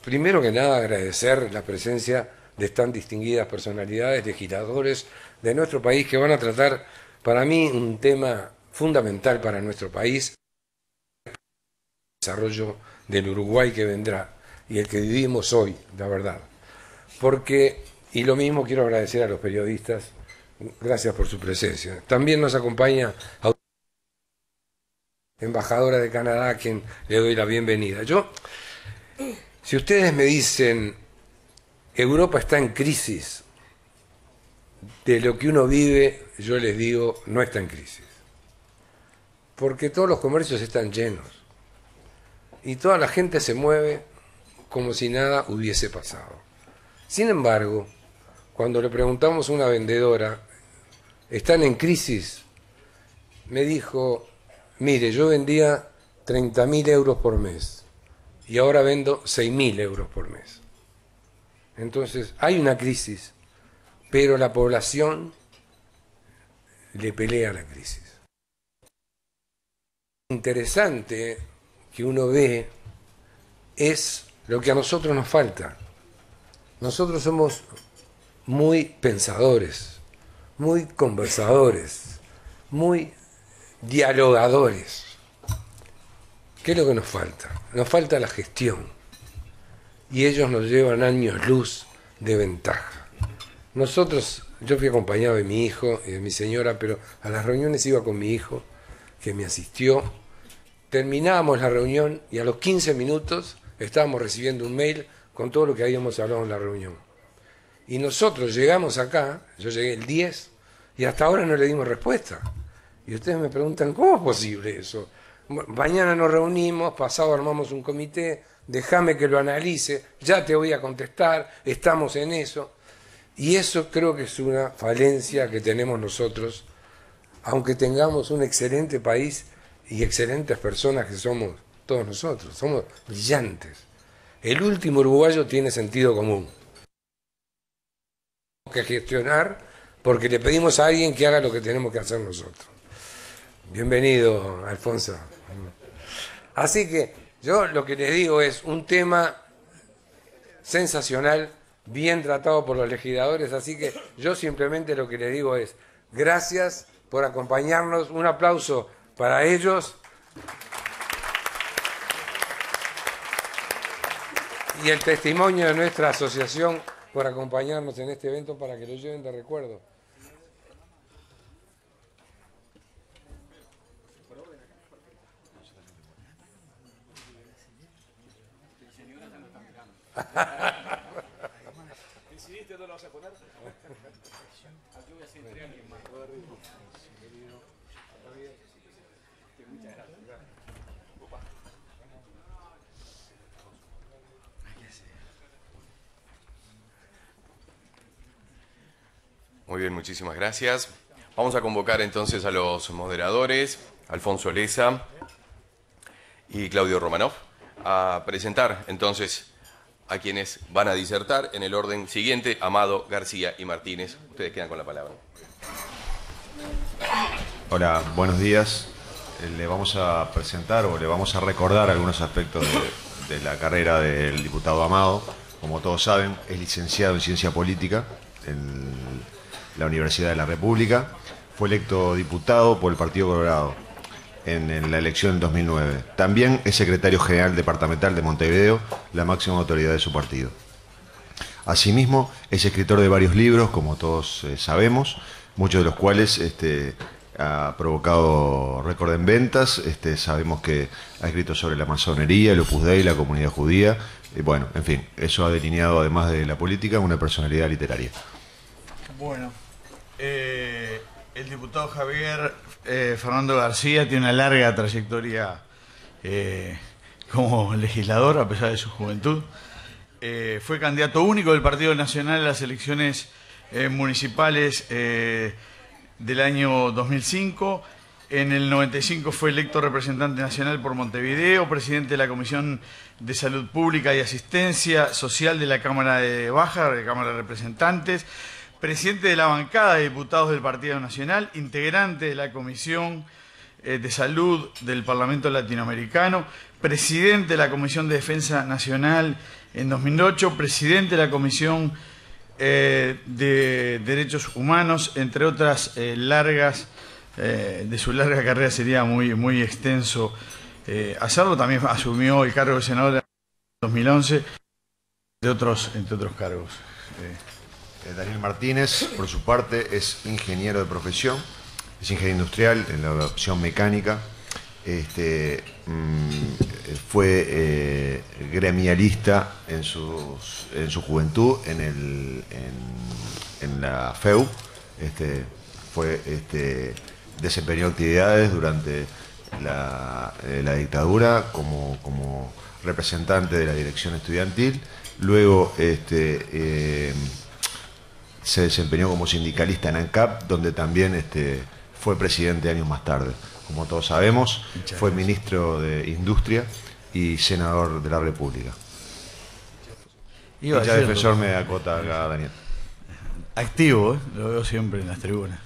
primero que nada agradecer la presencia de tan distinguidas personalidades, legisladores de nuestro país que van a tratar, para mí, un tema fundamental para nuestro país, el desarrollo del Uruguay que vendrá y el que vivimos hoy, la verdad. Porque, y lo mismo quiero agradecer a los periodistas, gracias por su presencia. También nos acompaña la embajadora de Canadá, a quien le doy la bienvenida. Si ustedes me dicen, Europa está en crisis, de lo que uno vive, yo les digo, no está en crisis. Porque todos los comercios están llenos y toda la gente se mueve como si nada hubiese pasado. Sin embargo, cuando le preguntamos a una vendedora, ¿están en crisis? Me dijo, mire, yo vendía 30.000 euros por mes y ahora vendo 6.000 euros por mes. Entonces, hay una crisis, pero la población le pelea a la crisis. Interesante que uno ve es lo que a nosotros nos falta. Nosotros somos muy pensadores, muy conversadores, muy dialogadores. ¿Qué es lo que nos falta? Nos falta la gestión. Y ellos nos llevan años luz de ventaja. Nosotros, yo fui acompañado de mi hijo y de mi señora, pero a las reuniones iba con mi hijo, que me asistió. Terminábamos la reunión y a los 15 minutos estábamos recibiendo un mail con todo lo que habíamos hablado en la reunión. Y nosotros llegamos acá, yo llegué el 10, y hasta ahora no le dimos respuesta. Y ustedes me preguntan, ¿cómo es posible eso? Mañana nos reunimos, pasado armamos un comité, déjame que lo analice, ya te voy a contestar, estamos en eso. Y eso creo que es una falencia que tenemos nosotros, aunque tengamos un excelente país y excelentes personas que somos todos nosotros, somos brillantes. El último uruguayo tiene sentido común. Tenemos que gestionar porque le pedimos a alguien que haga lo que tenemos que hacer nosotros. Bienvenido, Alfonso. Así que yo lo que les digo es un tema sensacional, bien tratado por los legisladores, así que yo simplemente lo que les digo es gracias por acompañarnos, un aplauso para ellos y el testimonio de nuestra asociación por acompañarnos en este evento para que lo lleven de recuerdo. ¿Decidiste dónde lo vas a poner? Aquí voy a hacer alguien más. Muchas gracias. Muy bien, muchísimas gracias. Vamos a convocar entonces a los moderadores, Alfonso Leza y Claudio Romanov, a presentar entonces a quienes van a disertar en el orden siguiente: Amado, García y Martínez. Ustedes quedan con la palabra. Hola, buenos días. Le vamos a presentar o le vamos a recordar algunos aspectos de la carrera del diputado Amado. Como todos saben, es licenciado en Ciencia Política en la Universidad de la República. Fue electo diputado por el Partido Colorado en la elección del 2009. También es secretario general departamental de Montevideo, la máxima autoridad de su partido. Asimismo, es escritor de varios libros, como todos sabemos, muchos de los cuales ha provocado récord en ventas. Sabemos que ha escrito sobre la masonería, el Opus Dei, la comunidad judía. Bueno, en fin, eso ha delineado, además de la política, una personalidad literaria. Bueno, el diputado Javier Fernando García tiene una larga trayectoria como legislador, a pesar de su juventud. Fue candidato único del Partido Nacional en las elecciones municipales del año 2005. En el 95 fue electo representante nacional por Montevideo, presidente de la Comisión de Salud Pública y Asistencia Social de la Cámara de Baja, de la Cámara de Representantes, presidente de la bancada de diputados del Partido Nacional, integrante de la Comisión de Salud del Parlamento Latinoamericano, presidente de la Comisión de Defensa Nacional en 2008, presidente de la Comisión de Derechos Humanos, entre otras de su larga carrera sería muy extenso hacerlo. También asumió el cargo de senador en 2011, entre otros cargos. Daniel Martínez, por su parte, es ingeniero de profesión, es ingeniero industrial en la opción mecánica. Fue gremialista en su juventud en la FEU. Desempeñó actividades durante la dictadura como representante de la dirección estudiantil. Luego se desempeñó como sindicalista en ANCAP, donde también fue presidente años más tarde. Como todos sabemos, fue ministro de Industria y senador de la República. Ya defensor me acota acá, Daniel. Activo, lo veo siempre en las tribunas.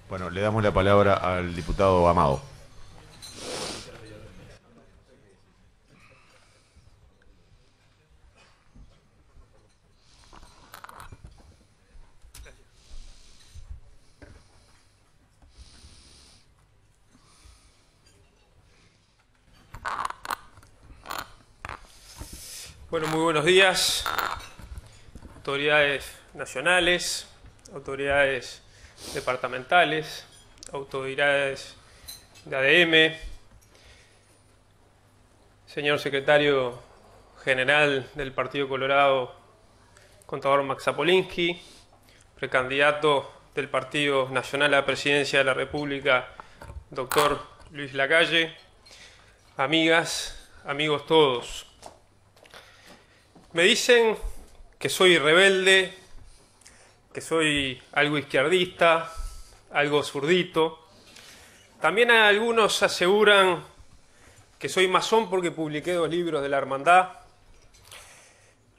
Bueno, le damos la palabra al diputado Amado. Bueno, muy buenos días, autoridades nacionales, autoridades departamentales, autoridades de ADM, señor secretario general del Partido Colorado, contador Max Zapolinsky, precandidato del Partido Nacional a la Presidencia de la República, doctor Luis Lacalle, amigas, amigos todos. Me dicen que soy rebelde, que soy algo izquierdista, algo zurdito. También algunos aseguran que soy masón porque publiqué 2 libros de la hermandad.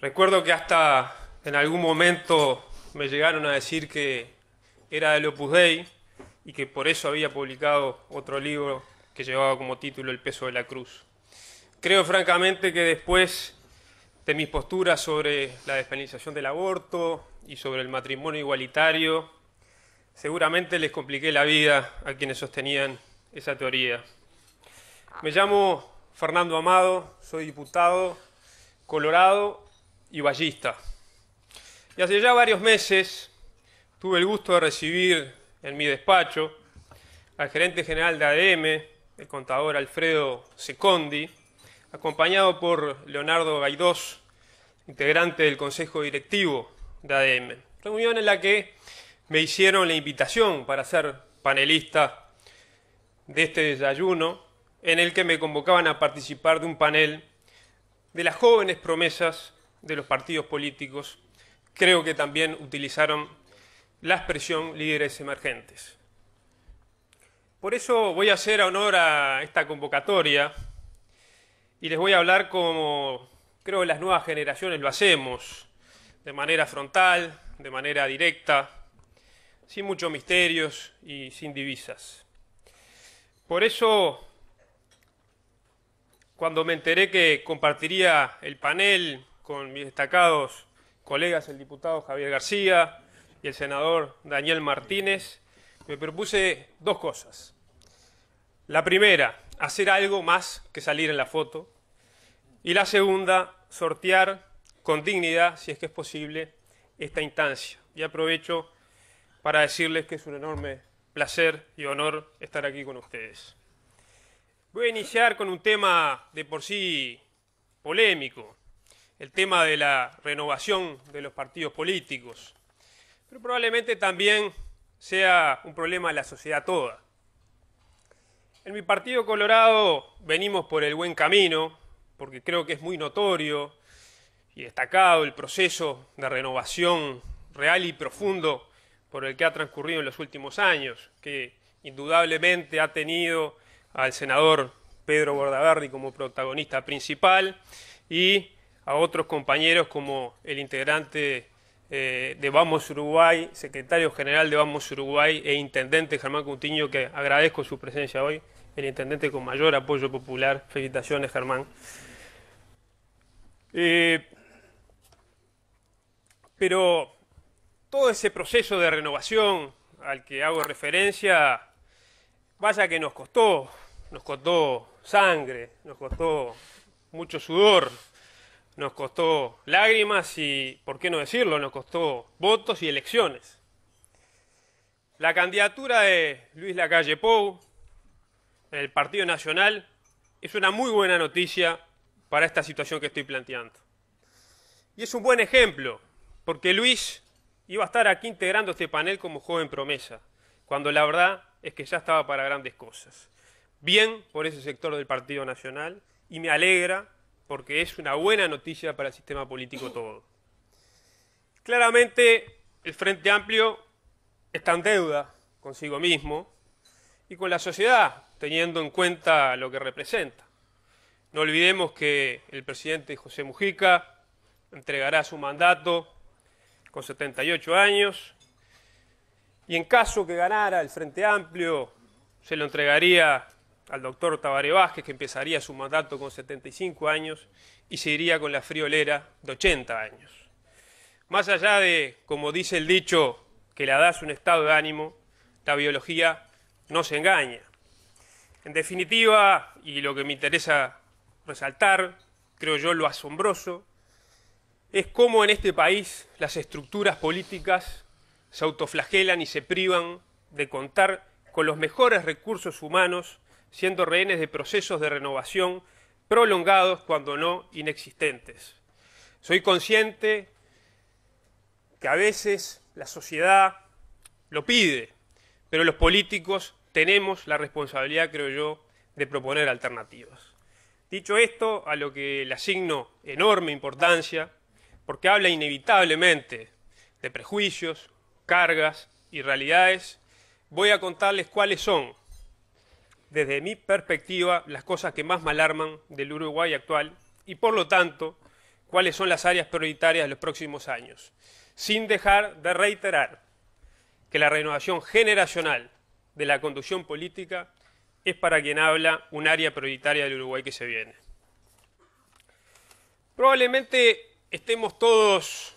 Recuerdo que hasta en algún momento me llegaron a decir que era del Opus Dei y que por eso había publicado otro libro que llevaba como título El peso de la cruz. Creo francamente que después de mis posturas sobre la despenalización del aborto y sobre el matrimonio igualitario, seguramente les compliqué la vida a quienes sostenían esa teoría. Me llamo Fernando Amado, soy diputado colorado y vallista. Y hace ya varios meses tuve el gusto de recibir en mi despacho al gerente general de ADM, el contador Alfredo Secondi, acompañado por Leonardo Gaidós, integrante del Consejo Directivo de ADM. Reunión en la que me hicieron la invitación para ser panelista de este desayuno, en el que me convocaban a participar de un panel de las jóvenes promesas de los partidos políticos. Creo que también utilizaron la expresión líderes emergentes. Por eso voy a hacer honor a esta convocatoria y les voy a hablar como creo que las nuevas generaciones lo hacemos, de manera frontal, de manera directa, sin muchos misterios y sin divisas. Por eso, cuando me enteré que compartiría el panel con mis destacados colegas, el diputado Javier García y el senador Daniel Martínez, me propuse 2 cosas. La primera, hacer algo más que salir en la foto. Y la segunda, sortear con dignidad, si es que es posible, esta instancia. Y aprovecho para decirles que es un enorme placer y honor estar aquí con ustedes. Voy a iniciar con un tema de por sí polémico, el tema de la renovación de los partidos políticos, pero probablemente también sea un problema de la sociedad toda. En mi Partido Colorado venimos por el buen camino, porque creo que es muy notorio y destacado el proceso de renovación real y profundo por el que ha transcurrido en los últimos años, que indudablemente ha tenido al senador Pedro Bordaberry como protagonista principal y a otros compañeros como el integrante de Vamos Uruguay, secretario general de Vamos Uruguay e intendente Germán Coutinho, que agradezco su presencia hoy, el intendente con mayor apoyo popular. Felicitaciones, Germán. Pero todo ese proceso de renovación al que hago referencia, vaya que nos costó sangre, nos costó mucho sudor, nos costó lágrimas y, por qué no decirlo, nos costó votos y elecciones. La candidatura de Luis Lacalle Pou en el Partido Nacional es una muy buena noticia para esta situación que estoy planteando. Y es un buen ejemplo, porque Luis iba a estar aquí integrando este panel como joven promesa, cuando la verdad es que ya estaba para grandes cosas. Bien por ese sector del Partido Nacional, y me alegra porque es una buena noticia para el sistema político todo. Claramente el Frente Amplio está en deuda consigo mismo y con la sociedad, teniendo en cuenta lo que representa. No olvidemos que el presidente José Mujica entregará su mandato con 78 años y en caso que ganara el Frente Amplio se lo entregaría al doctor Tabaré Vázquez, que empezaría su mandato con 75 años y se iría con la friolera de 80 años. Más allá de, como dice el dicho, que la edad es un estado de ánimo, la biología no se engaña. En definitiva, y lo que me interesa resaltar, creo yo lo asombroso, es cómo en este país las estructuras políticas se autoflagelan y se privan de contar con los mejores recursos humanos, siendo rehenes de procesos de renovación prolongados, cuando no inexistentes. Soy consciente que a veces la sociedad lo pide, pero los políticos tenemos la responsabilidad, creo yo, de proponer alternativas. Dicho esto, a lo que le asigno enorme importancia, porque habla inevitablemente de prejuicios, cargas y realidades, voy a contarles cuáles son, desde mi perspectiva, las cosas que más me alarman del Uruguay actual y, por lo tanto, cuáles son las áreas prioritarias de los próximos años, sin dejar de reiterar que la renovación generacional de la conducción política es, para quien habla, un área prioritaria del Uruguay que se viene. Probablemente estemos todos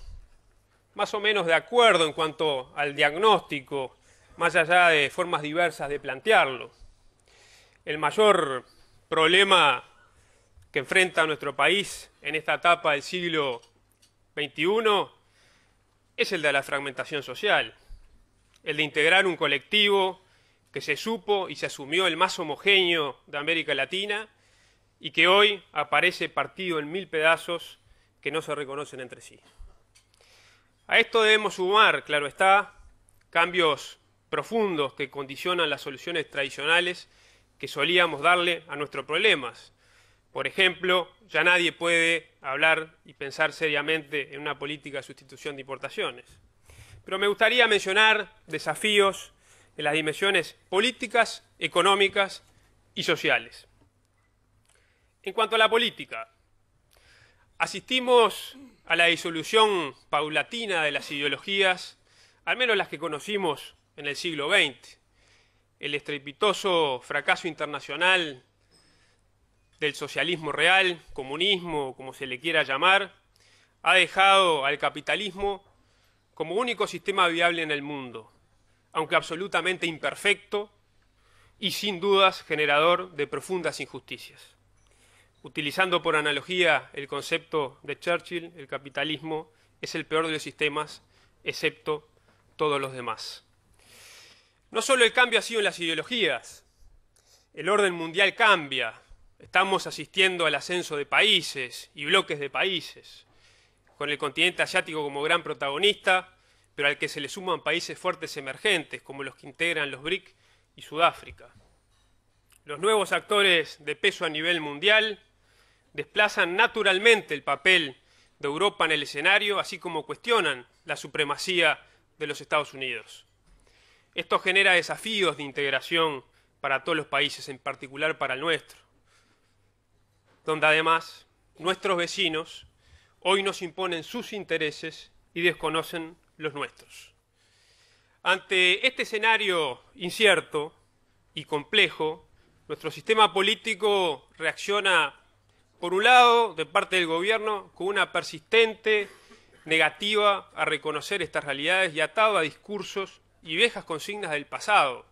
más o menos de acuerdo en cuanto al diagnóstico, más allá de formas diversas de plantearlo. El mayor problema que enfrenta nuestro país en esta etapa del siglo XXI es el de la fragmentación social, el de integrar un colectivo que se supo y se asumió el más homogéneo de América Latina y que hoy aparece partido en 1000 pedazos que no se reconocen entre sí. A esto debemos sumar, claro está, cambios profundos que condicionan las soluciones tradicionales que solíamos darle a nuestros problemas. Por ejemplo, ya nadie puede hablar y pensar seriamente en una política de sustitución de importaciones. Pero me gustaría mencionar desafíos en las dimensiones políticas, económicas y sociales. En cuanto a la política, asistimos a la disolución paulatina de las ideologías, al menos las que conocimos en el siglo XX. El estrepitoso fracaso internacional del socialismo real, comunismo, como se le quiera llamar, ha dejado al capitalismo como único sistema viable en el mundo, aunque absolutamente imperfecto y sin dudas generador de profundas injusticias. Utilizando por analogía el concepto de Churchill, el capitalismo es el peor de los sistemas, excepto todos los demás. No solo el cambio ha sido en las ideologías, el orden mundial cambia. Estamos asistiendo al ascenso de países y bloques de países, con el continente asiático como gran protagonista, pero al que se le suman países fuertes emergentes, como los que integran los BRIC y Sudáfrica. Los nuevos actores de peso a nivel mundial desplazan naturalmente el papel de Europa en el escenario, así como cuestionan la supremacía de los Estados Unidos. Esto genera desafíos de integración para todos los países, en particular para el nuestro, donde además nuestros vecinos hoy nos imponen sus intereses y desconocen los nuestros. Ante este escenario incierto y complejo, nuestro sistema político reacciona, por un lado, de parte del gobierno, con una persistente negativa a reconocer estas realidades y atado a discursos y viejas consignas del pasado,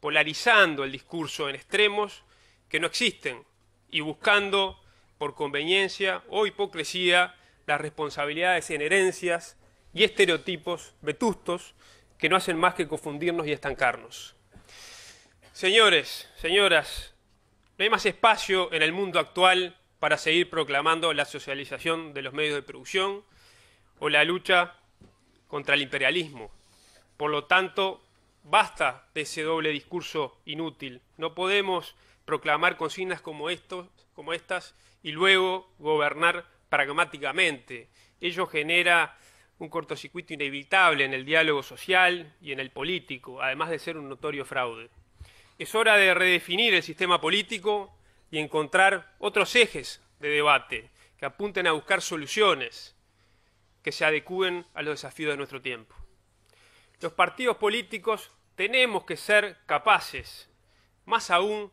polarizando el discurso en extremos que no existen y buscando, por conveniencia o hipocresía, las responsabilidades en herencias y estereotipos vetustos que no hacen más que confundirnos y estancarnos. Señores, señoras, no hay más espacio en el mundo actual para seguir proclamando la socialización de los medios de producción o la lucha contra el imperialismo. Por lo tanto, basta de ese doble discurso inútil. No podemos proclamar consignas como estas y luego gobernar pragmáticamente. Ello genera un cortocircuito inevitable en el diálogo social y en el político, además de ser un notorio fraude. Es hora de redefinir el sistema político y encontrar otros ejes de debate que apunten a buscar soluciones que se adecúen a los desafíos de nuestro tiempo. Los partidos políticos tenemos que ser capaces, más aún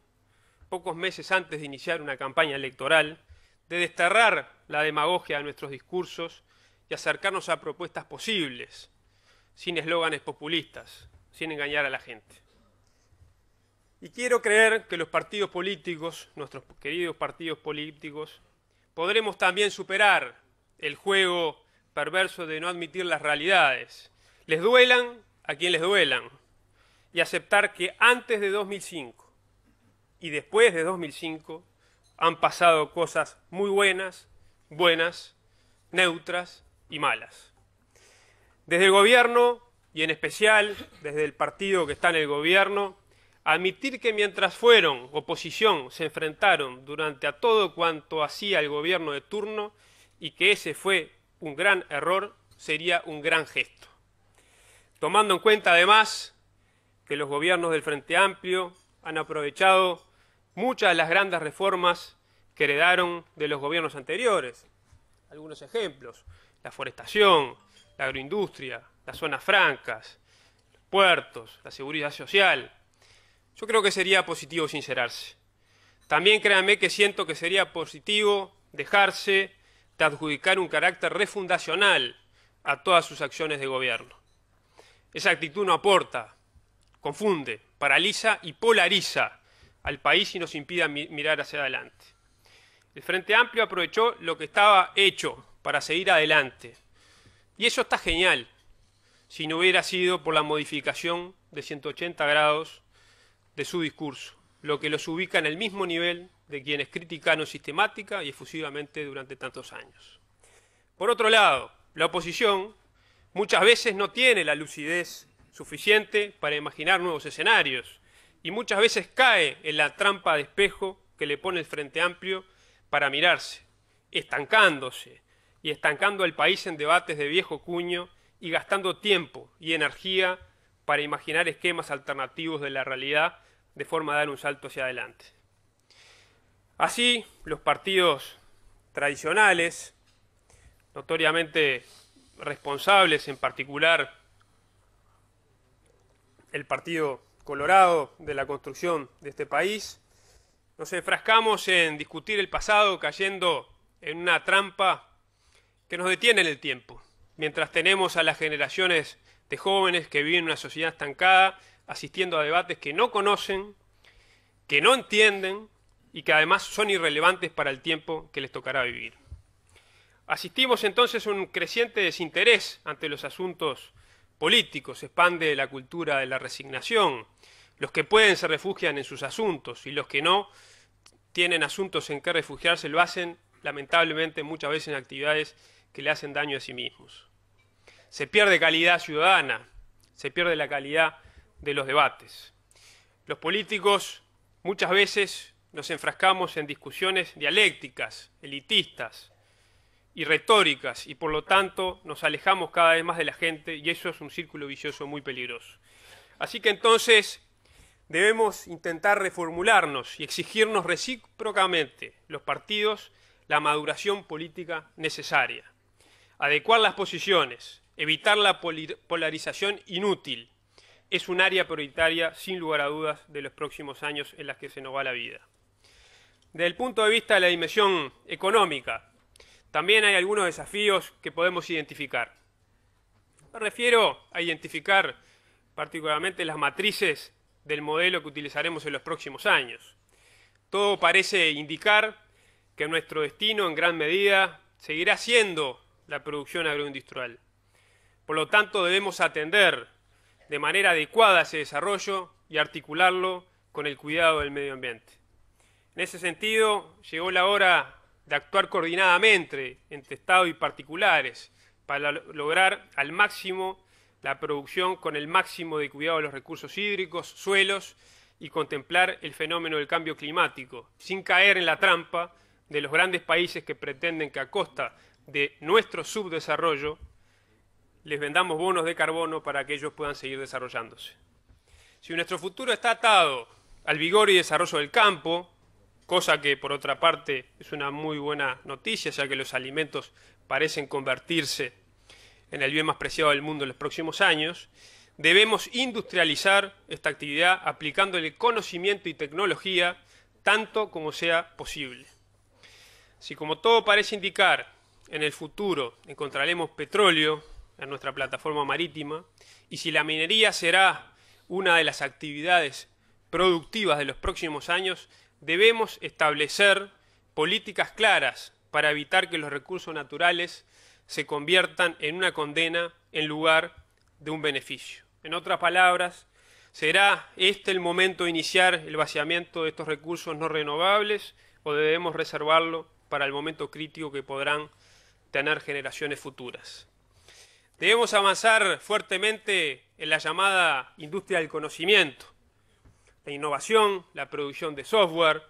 pocos meses antes de iniciar una campaña electoral, de desterrar la demagogia de nuestros discursos y acercarnos a propuestas posibles, sin eslóganes populistas, sin engañar a la gente. Y quiero creer que los partidos políticos, nuestros queridos partidos políticos, podremos también superar el juego perverso de no admitir las realidades, les duelan a quien les duelan, y aceptar que antes de 2005 y después de 2005 han pasado cosas muy buenas, neutras y malas. Desde el gobierno, y en especial desde el partido que está en el gobierno, admitir que mientras fueron oposición se enfrentaron durante a todo cuanto hacía el gobierno de turno y que ese fue un gran error sería un gran gesto. Tomando en cuenta además que los gobiernos del Frente Amplio han aprovechado muchas de las grandes reformas que heredaron de los gobiernos anteriores. Algunos ejemplos: la forestación, la agroindustria, las zonas francas, los puertos, la seguridad social. Yo creo que sería positivo sincerarse. También créanme que siento que sería positivo dejarse de adjudicar un carácter refundacional a todas sus acciones de gobierno. Esa actitud no aporta, confunde, paraliza y polariza al país y nos impide mirar hacia adelante. El Frente Amplio aprovechó lo que estaba hecho para seguir adelante. Y eso está genial, si no hubiera sido por la modificación de 180 grados de su discurso, lo que los ubica en el mismo nivel de quienes criticaron sistemática y efusivamente durante tantos años. Por otro lado, la oposición muchas veces no tiene la lucidez suficiente para imaginar nuevos escenarios y muchas veces cae en la trampa de espejo que le pone el Frente Amplio para mirarse, estancándose y estancando al país en debates de viejo cuño y gastando tiempo y energía para imaginar esquemas alternativos de la realidad de forma de dar un salto hacia adelante. Así, los partidos tradicionales, notoriamente responsables, en particular el Partido Colorado, de la construcción de este país, nos enfrascamos en discutir el pasado cayendo en una trampa que nos detiene en el tiempo, mientras tenemos a las generaciones de jóvenes que viven en una sociedad estancada, asistiendo a debates que no conocen, que no entienden y que además son irrelevantes para el tiempo que les tocará vivir. Asistimos entonces a un creciente desinterés ante los asuntos políticos, se expande la cultura de la resignación. Los que pueden se refugian en sus asuntos y los que no tienen asuntos en que refugiarse lo hacen lamentablemente muchas veces en actividades que le hacen daño a sí mismos. Se pierde calidad ciudadana, se pierde la calidad de los debates. Los políticos muchas veces nos enfrascamos en discusiones dialécticas, elitistas y retóricas y por lo tanto nos alejamos cada vez más de la gente y eso es un círculo vicioso muy peligroso. Así que entonces debemos intentar reformularnos y exigirnos recíprocamente los partidos la maduración política necesaria. Adecuar las posiciones, evitar la polarización inútil, es un área prioritaria, sin lugar a dudas, de los próximos años en las que se nos va la vida. Desde el punto de vista de la dimensión económica, también hay algunos desafíos que podemos identificar. Me refiero a identificar particularmente las matrices del modelo que utilizaremos en los próximos años. Todo parece indicar que nuestro destino, en gran medida, seguirá siendo la producción agroindustrial. Por lo tanto, debemos atender de manera adecuada ese desarrollo y articularlo con el cuidado del medio ambiente. En ese sentido, llegó la hora de actuar coordinadamente entre Estado y particulares para lograr al máximo la producción con el máximo de cuidado de los recursos hídricos, suelos y contemplar el fenómeno del cambio climático, sin caer en la trampa de los grandes países que pretenden que a costa de nuestro subdesarrollo les vendamos bonos de carbono para que ellos puedan seguir desarrollándose. Si nuestro futuro está atado al vigor y desarrollo del campo, cosa que por otra parte es una muy buena noticia, ya que los alimentos parecen convertirse en el bien más preciado del mundo en los próximos años, debemos industrializar esta actividad aplicándole conocimiento y tecnología tanto como sea posible. Si, como todo parece indicar, en el futuro encontraremos petróleo en nuestra plataforma marítima, y si la minería será una de las actividades productivas de los próximos años, debemos establecer políticas claras para evitar que los recursos naturales se conviertan en una condena en lugar de un beneficio. En otras palabras, ¿será este el momento de iniciar el vaciamiento de estos recursos no renovables o debemos reservarlo para el momento crítico que podrán tener generaciones futuras? Debemos avanzar fuertemente en la llamada industria del conocimiento, la innovación, la producción de software,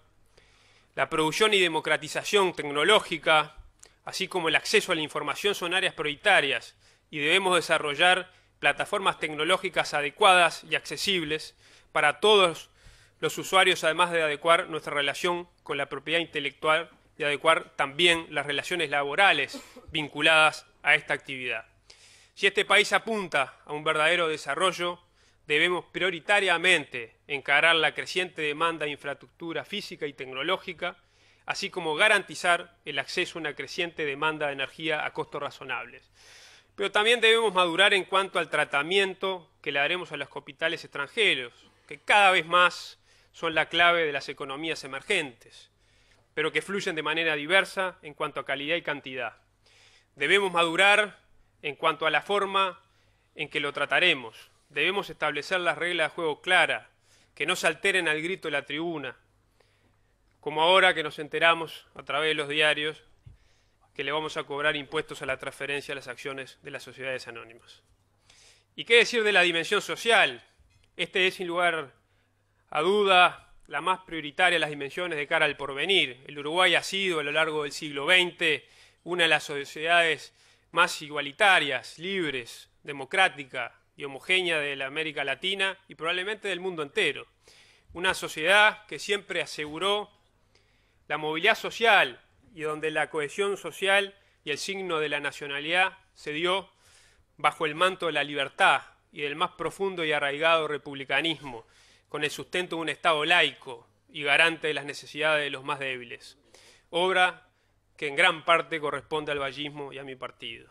la producción y democratización tecnológica, así como el acceso a la información son áreas prioritarias y debemos desarrollar plataformas tecnológicas adecuadas y accesibles para todos los usuarios, además de adecuar nuestra relación con la propiedad intelectual y adecuar también las relaciones laborales vinculadas a esta actividad. Si este país apunta a un verdadero desarrollo, debemos prioritariamente encarar la creciente demanda de infraestructura física y tecnológica, así como garantizar el acceso a una creciente demanda de energía a costos razonables. Pero también debemos madurar en cuanto al tratamiento que le daremos a los capitales extranjeros, que cada vez más son la clave de las economías emergentes, pero que fluyen de manera diversa en cuanto a calidad y cantidad. Debemos madurar en cuanto a la forma en que lo trataremos. Debemos establecer las reglas de juego claras, que no se alteren al grito de la tribuna, como ahora que nos enteramos a través de los diarios que le vamos a cobrar impuestos a la transferencia de las acciones de las sociedades anónimas. ¿Y qué decir de la dimensión social? Este es, sin lugar a duda, la más prioritaria de las dimensiones de cara al porvenir. El Uruguay ha sido, a lo largo del siglo XX, una de las sociedades más igualitarias, libres, democrática y homogénea de la América Latina y probablemente del mundo entero. Una sociedad que siempre aseguró la movilidad social y donde la cohesión social y el signo de la nacionalidad se dio bajo el manto de la libertad y del más profundo y arraigado republicanismo, con el sustento de un Estado laico y garante de las necesidades de los más débiles. Obra que en gran parte corresponde al vallismo y a mi partido.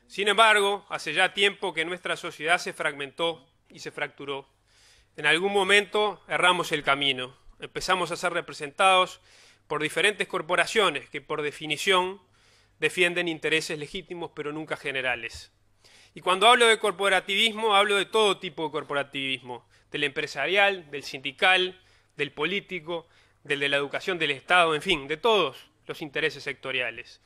Sin embargo, hace ya tiempo que nuestra sociedad se fragmentó y se fracturó. En algún momento erramos el camino, empezamos a ser representados por diferentes corporaciones que por definición defienden intereses legítimos pero nunca generales. Y cuando hablo de corporativismo, hablo de todo tipo de corporativismo, del empresarial, del sindical, del político, del de la educación del Estado, en fin, de todos los intereses sectoriales.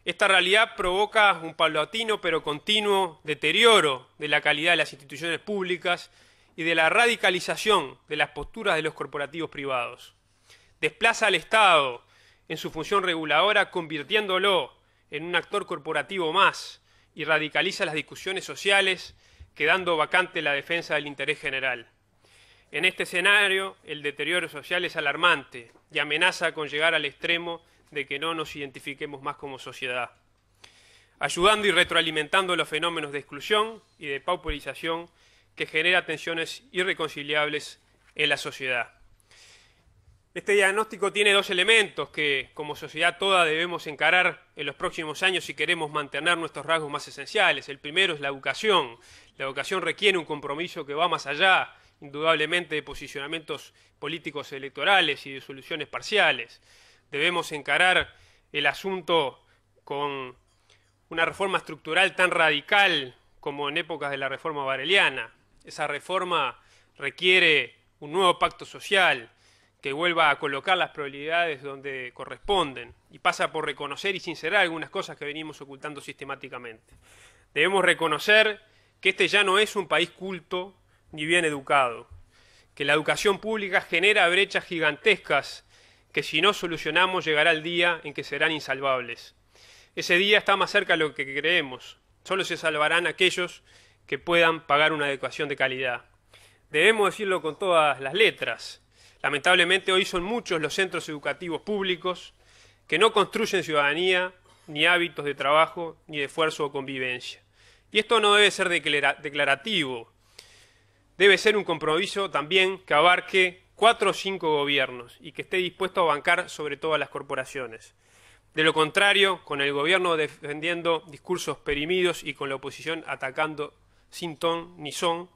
Esta realidad provoca un paulatino pero continuo deterioro de la calidad de las instituciones públicas y de la radicalización de las posturas de los corporativos privados. Desplaza al Estado en su función reguladora, convirtiéndolo en un actor corporativo más, y radicaliza las discusiones sociales, quedando vacante la defensa del interés general. En este escenario, el deterioro social es alarmante y amenaza con llegar al extremo de que no nos identifiquemos más como sociedad. ayudando y retroalimentando los fenómenos de exclusión y de pauperización que genera tensiones irreconciliables en la sociedad. Este diagnóstico tiene dos elementos que como sociedad toda debemos encarar en los próximos años si queremos mantener nuestros rasgos más esenciales. El primero es la educación. La educación requiere un compromiso que va más allá, indudablemente, de posicionamientos políticos electorales y de soluciones parciales. Debemos encarar el asunto con una reforma estructural tan radical como en épocas de la reforma bareliana. Esa reforma requiere un nuevo pacto social que vuelva a colocar las prioridades donde corresponden y pasa por reconocer y sincerar algunas cosas que venimos ocultando sistemáticamente. Debemos reconocer que este ya no es un país culto ni bien educado, que la educación pública genera brechas gigantescas que si no solucionamos llegará el día en que serán insalvables. Ese día está más cerca de lo que creemos. Solo se salvarán aquellos que puedan pagar una educación de calidad. Debemos decirlo con todas las letras. Lamentablemente hoy son muchos los centros educativos públicos que no construyen ciudadanía, ni hábitos de trabajo, ni de esfuerzo o convivencia. Y esto no debe ser declarativo. Debe ser un compromiso también que abarque 4 o 5 gobiernos y que esté dispuesto a bancar sobre todas las corporaciones. De lo contrario, con el gobierno defendiendo discursos perimidos y con la oposición atacando sin ton ni son,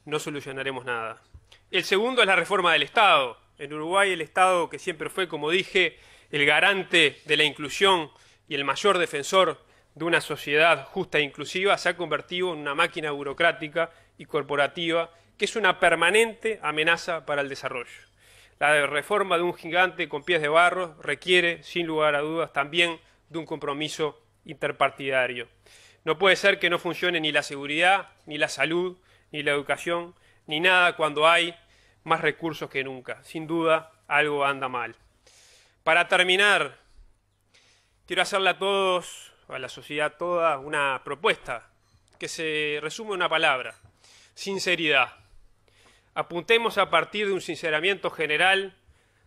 no solucionaremos nada. El segundo es la reforma del Estado. En Uruguay el Estado, que siempre fue, como dije, el garante de la inclusión y el mayor defensor de una sociedad justa e inclusiva, se ha convertido en una máquina burocrática y corporativa que es una permanente amenaza para el desarrollo. La reforma de un gigante con pies de barro requiere, sin lugar a dudas, también de un compromiso interpartidario. No puede ser que no funcione ni la seguridad, ni la salud, ni la educación, ni nada cuando hay más recursos que nunca. Sin duda, algo anda mal. Para terminar, quiero hacerle a todos, a la sociedad toda, una propuesta que se resume en una palabra: sinceridad. Apuntemos a partir de un sinceramiento general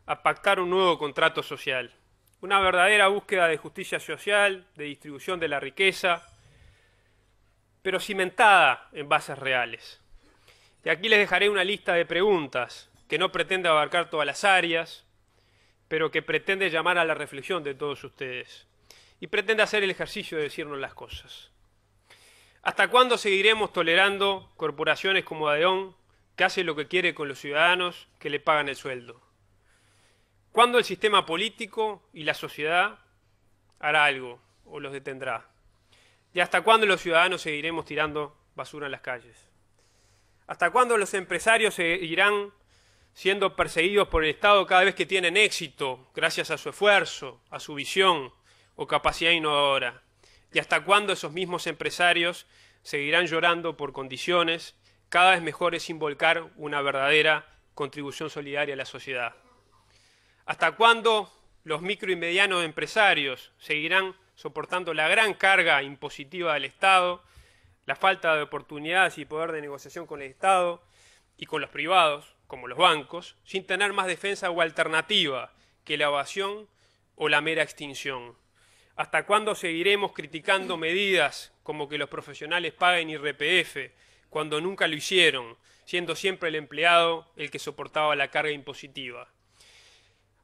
a pactar un nuevo contrato social. Una verdadera búsqueda de justicia social, de distribución de la riqueza, pero cimentada en bases reales. Y aquí les dejaré una lista de preguntas que no pretende abarcar todas las áreas, pero que pretende llamar a la reflexión de todos ustedes. Y pretende hacer el ejercicio de decirnos las cosas. ¿Hasta cuándo seguiremos tolerando corporaciones como Adeón, que hace lo que quiere con los ciudadanos que le pagan el sueldo? ¿Cuándo el sistema político y la sociedad hará algo o los detendrá? ¿Y hasta cuándo los ciudadanos seguiremos tirando basura en las calles? ¿Hasta cuándo los empresarios seguirán siendo perseguidos por el Estado cada vez que tienen éxito gracias a su esfuerzo, a su visión o capacidad innovadora? ¿Y hasta cuándo esos mismos empresarios seguirán llorando por condiciones cada vez mejores sin volcar una verdadera contribución solidaria a la sociedad? ¿Hasta cuándo los micro y medianos empresarios seguirán soportando la gran carga impositiva del Estado, la falta de oportunidades y poder de negociación con el Estado y con los privados, como los bancos, sin tener más defensa o alternativa que la evasión o la mera extinción? ¿Hasta cuándo seguiremos criticando medidas como que los profesionales paguen IRPF cuando nunca lo hicieron, siendo siempre el empleado el que soportaba la carga impositiva?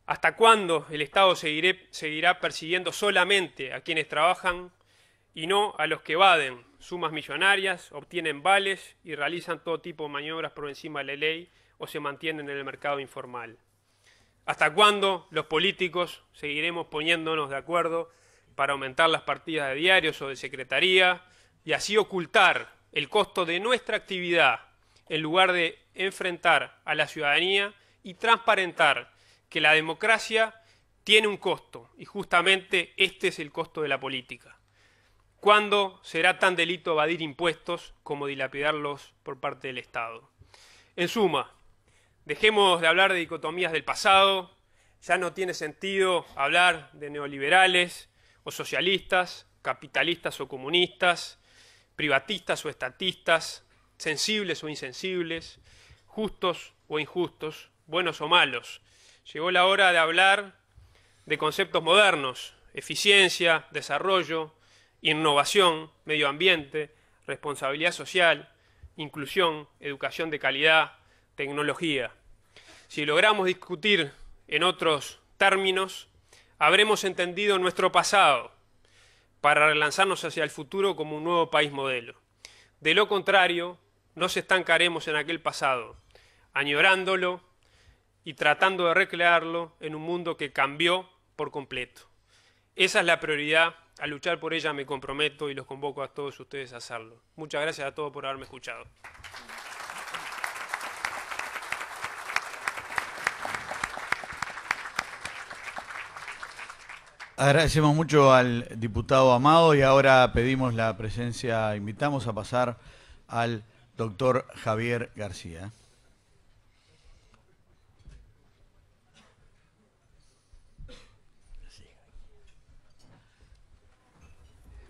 ¿Hasta cuándo el Estado seguirá persiguiendo solamente a quienes trabajan y no a los que evaden sumas millonarias, obtienen vales y realizan todo tipo de maniobras por encima de la ley o se mantienen en el mercado informal? ¿Hasta cuándo los políticos seguiremos poniéndonos de acuerdo para aumentar las partidas de diarios o de secretaría y así ocultar el costo de nuestra actividad en lugar de enfrentar a la ciudadanía y transparentar que la democracia tiene un costo y justamente este es el costo de la política? ¿Cuándo será tan delito evadir impuestos como dilapidarlos por parte del Estado? En suma, dejemos de hablar de dicotomías del pasado. Ya no tiene sentido hablar de neoliberales o socialistas, capitalistas o comunistas, privatistas o estatistas, sensibles o insensibles, justos o injustos, buenos o malos. Llegó la hora de hablar de conceptos modernos: eficiencia, desarrollo, innovación, medio ambiente, responsabilidad social, inclusión, educación de calidad, tecnología. Si logramos discutir en otros términos, habremos entendido nuestro pasado para relanzarnos hacia el futuro como un nuevo país modelo. De lo contrario, nos estancaremos en aquel pasado, añorándolo y tratando de recrearlo en un mundo que cambió por completo. Esa es la prioridad, a luchar por ella me comprometo y los convoco a todos ustedes a hacerlo. Muchas gracias a todos por haberme escuchado. Agradecemos mucho al diputado Amado y ahora pedimos la presencia, invitamos a pasar al doctor Javier García.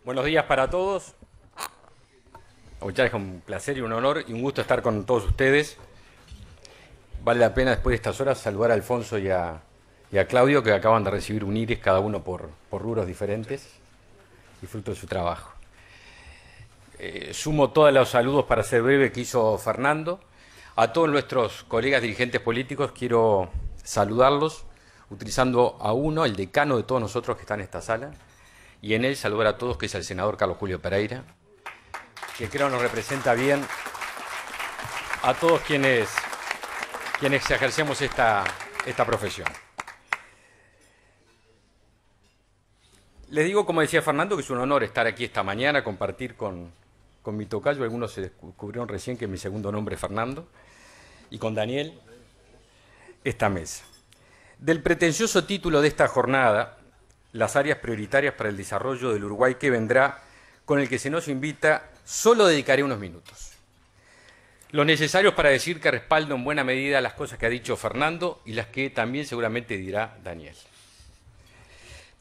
Buenos días para todos. Es un placer y un honor y un gusto estar con todos ustedes. Vale la pena después de estas horas saludar a Alfonso y a Claudio, que acaban de recibir un iris, cada uno por rubros diferentes y fruto de su trabajo. Sumo todos los saludos, para ser breve, que hizo Fernando. A todos nuestros colegas dirigentes políticos quiero saludarlos utilizando a uno, el decano de todos nosotros que está en esta sala, y en él saludar a todos, que es el senador Carlos Julio Pereira, que creo nos representa bien a todos quienes ejercemos esta profesión. Les digo, como decía Fernando, que es un honor estar aquí esta mañana, compartir con mi tocayo, algunos se descubrieron recién que mi segundo nombre es Fernando, y con Daniel, esta mesa. Del pretencioso título de esta jornada, las áreas prioritarias para el desarrollo del Uruguay que vendrá, con el que se nos invita, solo dedicaré unos minutos. Los necesarios para decir que respaldo en buena medida las cosas que ha dicho Fernando y las que también seguramente dirá Daniel.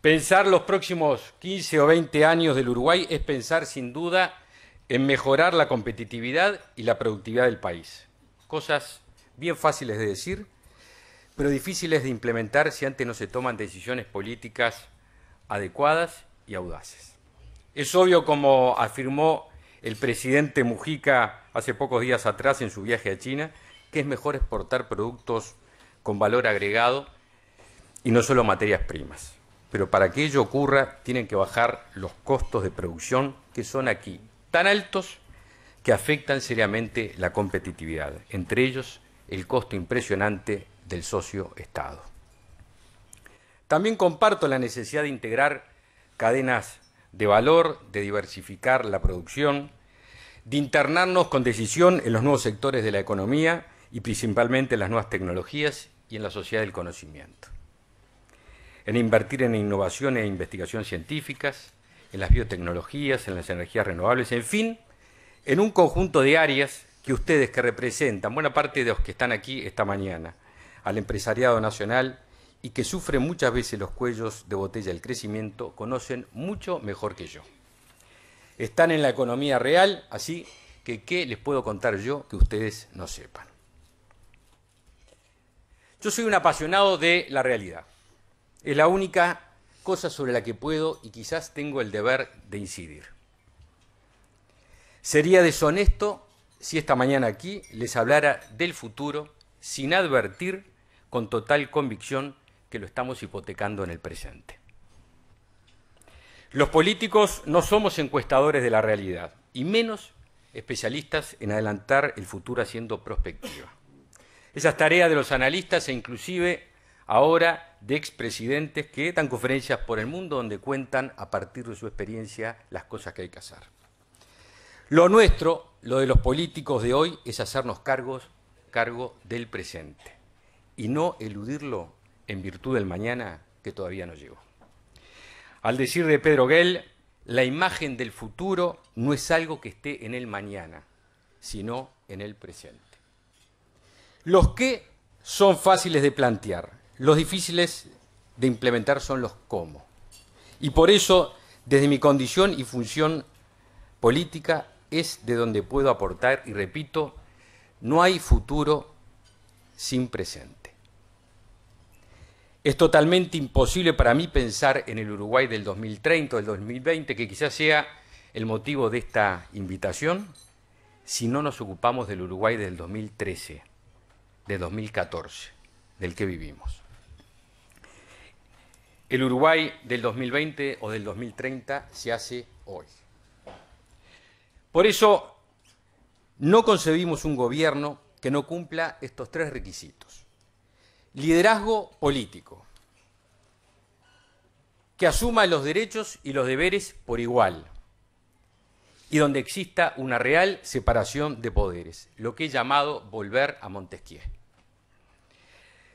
Pensar los próximos 15 o 20 años del Uruguay es pensar sin duda en mejorar la competitividad y la productividad del país. Cosas bien fáciles de decir, pero difíciles de implementar si antes no se toman decisiones políticas adecuadas y audaces. Es obvio, como afirmó el presidente Mujica hace pocos días atrás en su viaje a China, que es mejor exportar productos con valor agregado y no solo materias primas. Pero para que ello ocurra, tienen que bajar los costos de producción, que son aquí tan altos que afectan seriamente la competitividad, entre ellos el costo impresionante del socio Estado. También comparto la necesidad de integrar cadenas de valor, de diversificar la producción, de internarnos con decisión en los nuevos sectores de la economía y principalmente en las nuevas tecnologías y en la sociedad del conocimiento. En invertir en innovación e investigación científicas, en las biotecnologías, en las energías renovables, en fin, en un conjunto de áreas que ustedes, que representan buena parte de los que están aquí esta mañana, al empresariado nacional y que sufren muchas veces los cuellos de botella del crecimiento, conocen mucho mejor que yo. Están en la economía real, así que ¿qué les puedo contar yo que ustedes no sepan? Yo soy un apasionado de la realidad. Es la única cosa sobre la que puedo y quizás tengo el deber de incidir. Sería deshonesto si esta mañana aquí les hablara del futuro sin advertir con total convicción que lo estamos hipotecando en el presente. Los políticos no somos encuestadores de la realidad, y menos especialistas en adelantar el futuro haciendo prospectiva. Esa es tarea de los analistas e inclusive ahora de expresidentes que dan conferencias por el mundo donde cuentan a partir de su experiencia las cosas que hay que hacer. Lo nuestro, lo de los políticos de hoy, es hacernos cargo del presente y no eludirlo en virtud del mañana que todavía no llegó. Al decir de Pedro Gell, la imagen del futuro no es algo que esté en el mañana, sino en el presente. Los qué son fáciles de plantear, los difíciles de implementar son los cómo. Y por eso, desde mi condición y función política, es de donde puedo aportar, y repito, no hay futuro sin presente. Es totalmente imposible para mí pensar en el Uruguay del 2030 o del 2020, que quizás sea el motivo de esta invitación, si no nos ocupamos del Uruguay del 2013, de 2014, del que vivimos. El Uruguay del 2020 o del 2030 se hace hoy. Por eso no concebimos un gobierno que no cumpla estos tres requisitos. Liderazgo político, que asuma los derechos y los deberes por igual, y donde exista una real separación de poderes, lo que he llamado volver a Montesquieu.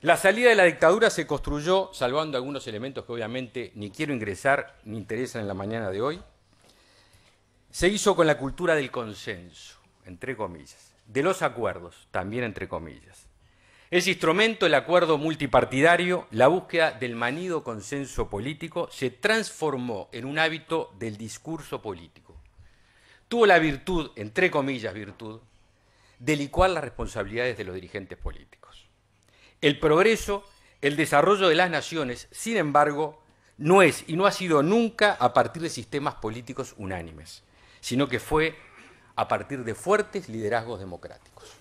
La salida de la dictadura se construyó, salvando algunos elementos que obviamente ni quiero ingresar ni interesan en la mañana de hoy, se hizo con la cultura del consenso, entre comillas, de los acuerdos, también entre comillas. Ese instrumento, el acuerdo multipartidario, la búsqueda del manido consenso político, se transformó en un hábito del discurso político. Tuvo la virtud, entre comillas virtud, de licuar las responsabilidades de los dirigentes políticos. El progreso, el desarrollo de las naciones, sin embargo, no es y no ha sido nunca a partir de sistemas políticos unánimes, sino que fue a partir de fuertes liderazgos democráticos.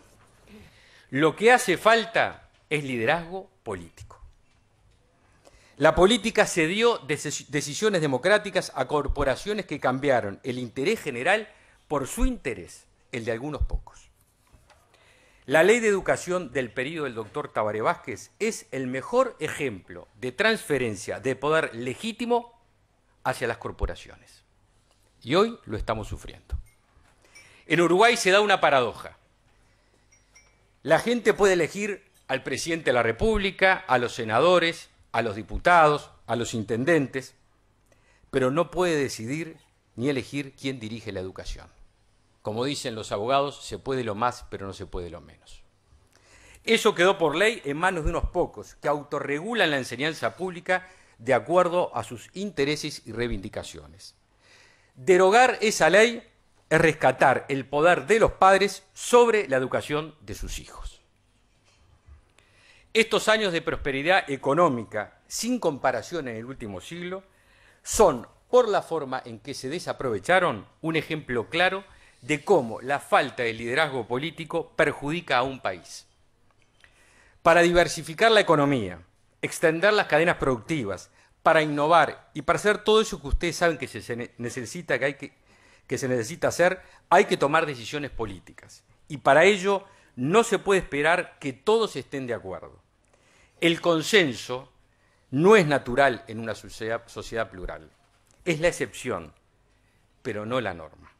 Lo que hace falta es liderazgo político. La política cedió decisiones democráticas a corporaciones que cambiaron el interés general por su interés, el de algunos pocos. La ley de educación del periodo del doctor Tabaré Vázquez es el mejor ejemplo de transferencia de poder legítimo hacia las corporaciones. Y hoy lo estamos sufriendo. En Uruguay se da una paradoja. La gente puede elegir al presidente de la República, a los senadores, a los diputados, a los intendentes, pero no puede decidir ni elegir quién dirige la educación. Como dicen los abogados, se puede lo más, pero no se puede lo menos. Eso quedó por ley en manos de unos pocos que autorregulan la enseñanza pública de acuerdo a sus intereses y reivindicaciones. Derogar esa ley es rescatar el poder de los padres sobre la educación de sus hijos. Estos años de prosperidad económica, sin comparación en el último siglo, son, por la forma en que se desaprovecharon, un ejemplo claro de cómo la falta de liderazgo político perjudica a un país. Para diversificar la economía, extender las cadenas productivas, para innovar y para hacer todo eso que ustedes saben que se necesita, que se necesita hacer, hay que tomar decisiones políticas. Y para ello no se puede esperar que todos estén de acuerdo. El consenso no es natural en una sociedad plural. Es la excepción, pero no la norma.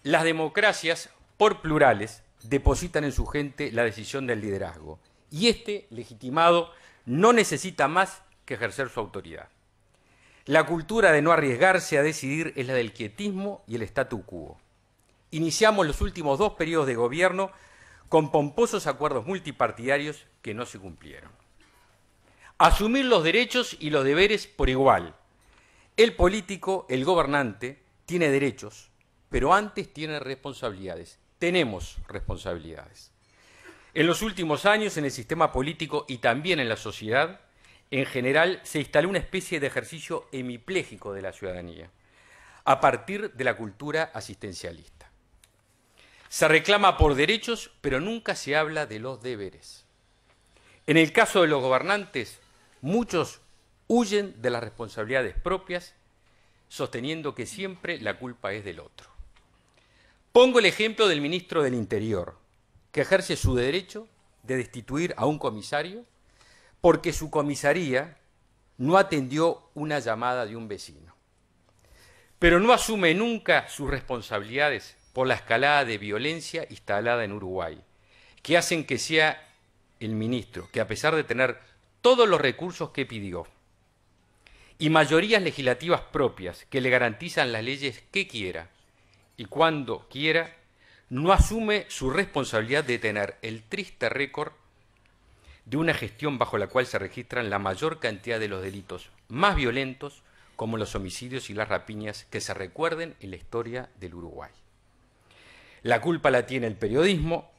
Las democracias, por plurales, depositan en su gente la decisión del liderazgo. Y este, legitimado, no necesita más que ejercer su autoridad. La cultura de no arriesgarse a decidir es la del quietismo y el statu quo. Iniciamos los últimos 2 periodos de gobierno con pomposos acuerdos multipartidarios que no se cumplieron. Asumir los derechos y los deberes por igual. El político, el gobernante, tiene derechos, pero antes tiene responsabilidades. Tenemos responsabilidades. En los últimos años, en el sistema político y también en la sociedad, en general, se instaló una especie de ejercicio hemipléjico de la ciudadanía, a partir de la cultura asistencialista. Se reclama por derechos, pero nunca se habla de los deberes. En el caso de los gobernantes, muchos huyen de las responsabilidades propias, sosteniendo que siempre la culpa es del otro. Pongo el ejemplo del ministro del Interior, que ejerce su derecho de destituir a un comisario porque su comisaría no atendió una llamada de un vecino. Pero no asume nunca sus responsabilidades por la escalada de violencia instalada en Uruguay, que hacen que sea el ministro, que a pesar de tener todos los recursos que pidió y mayorías legislativas propias que le garantizan las leyes que quiera y cuando quiera, no asume su responsabilidad de tener el triste récord de una gestión bajo la cual se registran la mayor cantidad de los delitos más violentos, como los homicidios y las rapiñas que se recuerden en la historia del Uruguay. La culpa la tiene el periodismo,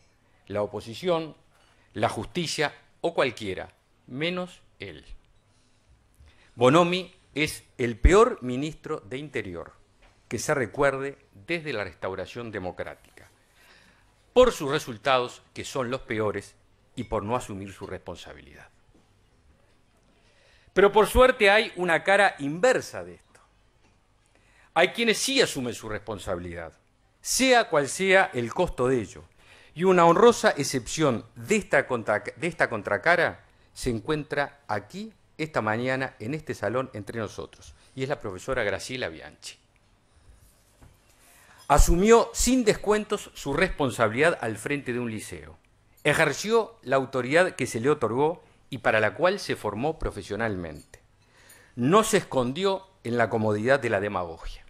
la oposición, la justicia o cualquiera, menos él. Bonomi es el peor ministro de Interior que se recuerde desde la restauración democrática, por sus resultados, que son los peores, y por no asumir su responsabilidad. Pero por suerte hay una cara inversa de esto. Hay quienes sí asumen su responsabilidad, sea cual sea el costo de ello, y una honrosa excepción de esta contracara se encuentra aquí esta mañana en este salón entre nosotros, y es la profesora Graciela Bianchi. Asumió sin descuentos su responsabilidad al frente de un liceo. Ejerció la autoridad que se le otorgó y para la cual se formó profesionalmente. No se escondió en la comodidad de la demagogia.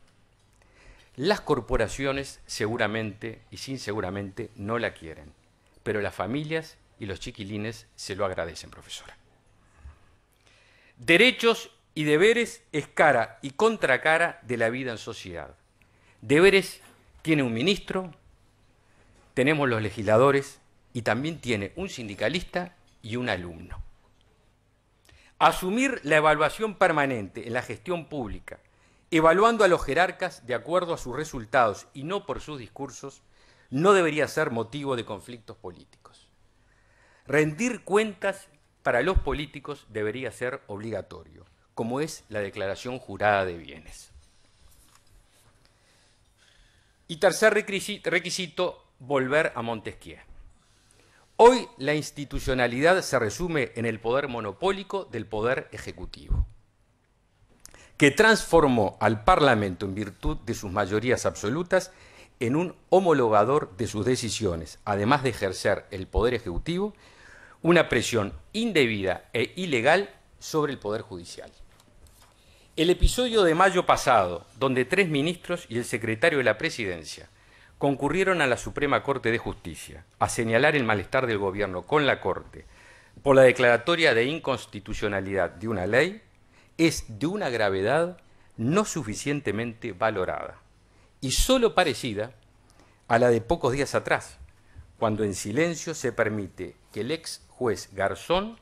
Las corporaciones seguramente y sin seguramente no la quieren, pero las familias y los chiquilines se lo agradecen, profesora. Derechos y deberes es cara y contracara de la vida en sociedad. Deberes tiene un ministro, tenemos los legisladores y también tiene un sindicalista y un alumno. Asumir la evaluación permanente en la gestión pública, evaluando a los jerarcas de acuerdo a sus resultados y no por sus discursos, no debería ser motivo de conflictos políticos. Rendir cuentas para los políticos debería ser obligatorio, como es la declaración jurada de bienes. Y tercer requisito, volver a Montesquieu. Hoy la institucionalidad se resume en el poder monopólico del poder ejecutivo, que transformó al Parlamento en virtud de sus mayorías absolutas en un homologador de sus decisiones, además de ejercer el poder ejecutivo una presión indebida e ilegal sobre el poder judicial. El episodio de mayo pasado, donde 3 ministros y el secretario de la Presidencia concurrieron a la Suprema Corte de Justicia a señalar el malestar del gobierno con la Corte por la declaratoria de inconstitucionalidad de una ley, es de una gravedad no suficientemente valorada y solo parecida a la de pocos días atrás, cuando en silencio se permite que el ex juez Garzón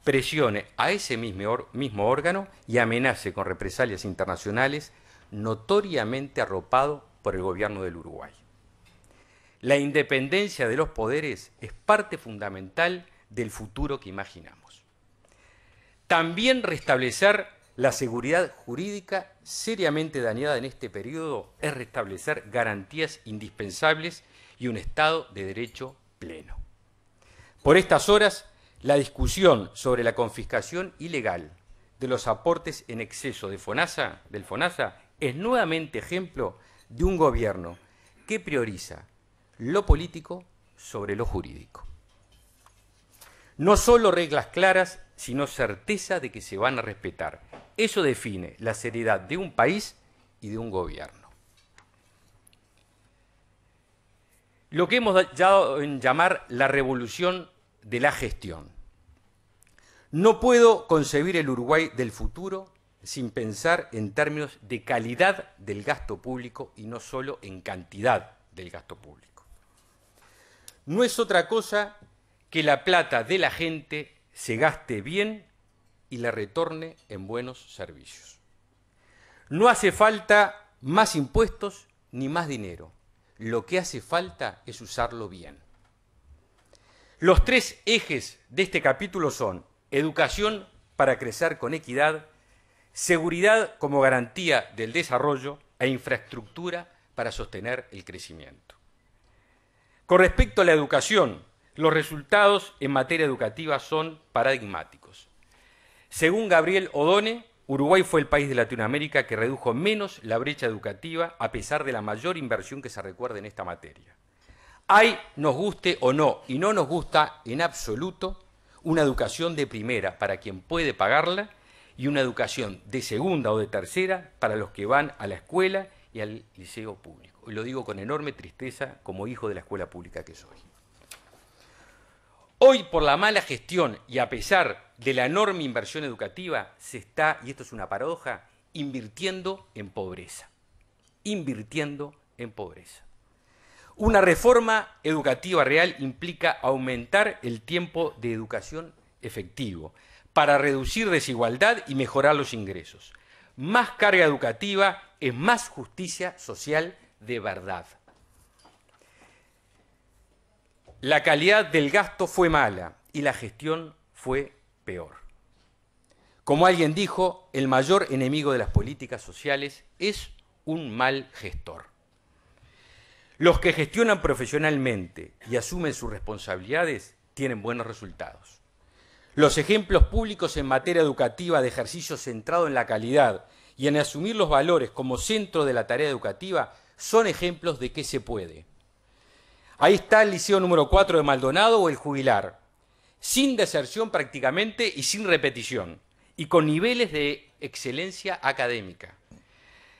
presione a ese mismo órgano y amenace con represalias internacionales notoriamente arropado por el gobierno del Uruguay. La independencia de los poderes es parte fundamental del futuro que imaginamos. También restablecer la seguridad jurídica seriamente dañada en este periodo es restablecer garantías indispensables y un Estado de Derecho pleno. Por estas horas, la discusión sobre la confiscación ilegal de los aportes en exceso del FONASA es nuevamente ejemplo de un gobierno que prioriza lo político sobre lo jurídico. No solo reglas claras, sino certeza de que se van a respetar. Eso define la seriedad de un país y de un gobierno. Lo que hemos dado en llamar la revolución de la gestión. No puedo concebir el Uruguay del futuro sin pensar en términos de calidad del gasto público y no solo en cantidad del gasto público. No es otra cosa que la plata de la gente se gaste bien y le retorne en buenos servicios. No hace falta más impuestos ni más dinero. Lo que hace falta es usarlo bien. Los 3 ejes de este capítulo son educación para crecer con equidad, seguridad como garantía del desarrollo e infraestructura para sostener el crecimiento. Con respecto a la educación, los resultados en materia educativa son paradigmáticos. Según Gabriel Odone, Uruguay fue el país de Latinoamérica que redujo menos la brecha educativa a pesar de la mayor inversión que se recuerda en esta materia. Hay, nos guste o no, y no nos gusta en absoluto, una educación de primera para quien puede pagarla y una educación de segunda o de tercera para los que van a la escuela y al liceo público. Y lo digo con enorme tristeza como hijo de la escuela pública que soy. Hoy, por la mala gestión y a pesar de la enorme inversión educativa, se está, y esto es una paradoja, invirtiendo en pobreza. Invirtiendo en pobreza. Una reforma educativa real implica aumentar el tiempo de educación efectivo para reducir desigualdad y mejorar los ingresos. Más carga educativa es más justicia social de verdad. La calidad del gasto fue mala y la gestión fue peor. Como alguien dijo, el mayor enemigo de las políticas sociales es un mal gestor. Los que gestionan profesionalmente y asumen sus responsabilidades tienen buenos resultados. Los ejemplos públicos en materia educativa de ejercicio centrado en la calidad y en asumir los valores como centro de la tarea educativa son ejemplos de que se puede. Ahí está el Liceo número 4 de Maldonado o el Jubilar, sin deserción prácticamente y sin repetición, y con niveles de excelencia académica.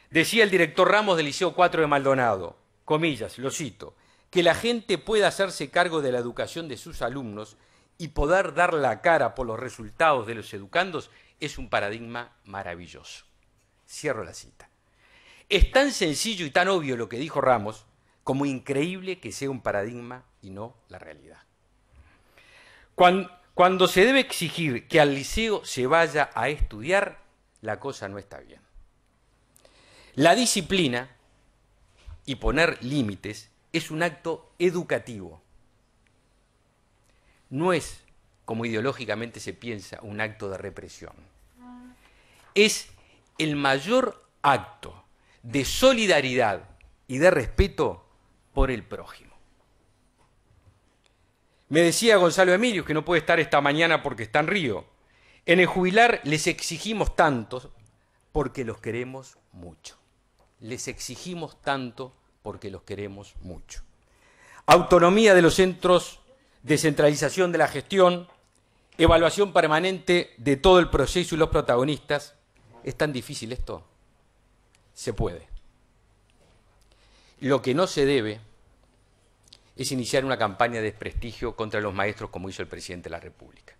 Decía el director Ramos del Liceo 4 de Maldonado, comillas, lo cito, que la gente pueda hacerse cargo de la educación de sus alumnos y poder dar la cara por los resultados de los educandos es un paradigma maravilloso. Cierro la cita. Es tan sencillo y tan obvio lo que dijo Ramos como increíble que sea un paradigma y no la realidad. Cuando se debe exigir que al liceo se vaya a estudiar, la cosa no está bien. La disciplina y poner límites es un acto educativo. No es, como ideológicamente se piensa, un acto de represión. Es el mayor acto de solidaridad y de respeto por el prójimo. Me decía Gonzalo Emilio, que no puede estar esta mañana porque está en Río, en el Jubilar les exigimos tanto porque los queremos mucho. Les exigimos tanto porque los queremos mucho. Autonomía de los centros, descentralización de la gestión, evaluación permanente de todo el proceso y los protagonistas. ¿Es tan difícil esto? Se puede. Lo que no se debe es iniciar una campaña de desprestigio contra los maestros como hizo el presidente de la República.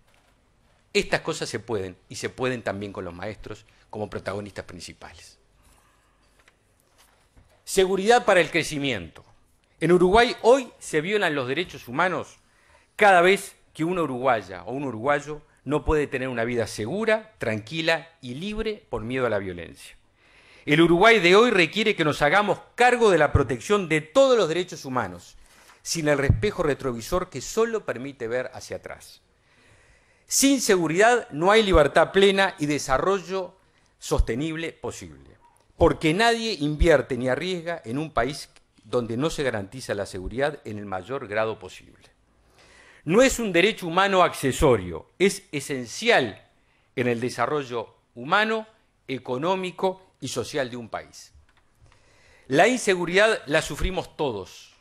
Estas cosas se pueden, y se pueden también con los maestros como protagonistas principales. Seguridad para el crecimiento. En Uruguay hoy se violan los derechos humanos cada vez que una uruguaya o un uruguayo no puede tener una vida segura, tranquila y libre por miedo a la violencia. El Uruguay de hoy requiere que nos hagamos cargo de la protección de todos los derechos humanos, sin el espejo retrovisor que solo permite ver hacia atrás. Sin seguridad no hay libertad plena y desarrollo sostenible posible, porque nadie invierte ni arriesga en un país donde no se garantiza la seguridad en el mayor grado posible. No es un derecho humano accesorio, es esencial en el desarrollo humano, económico y social de un país. La inseguridad la sufrimos todos,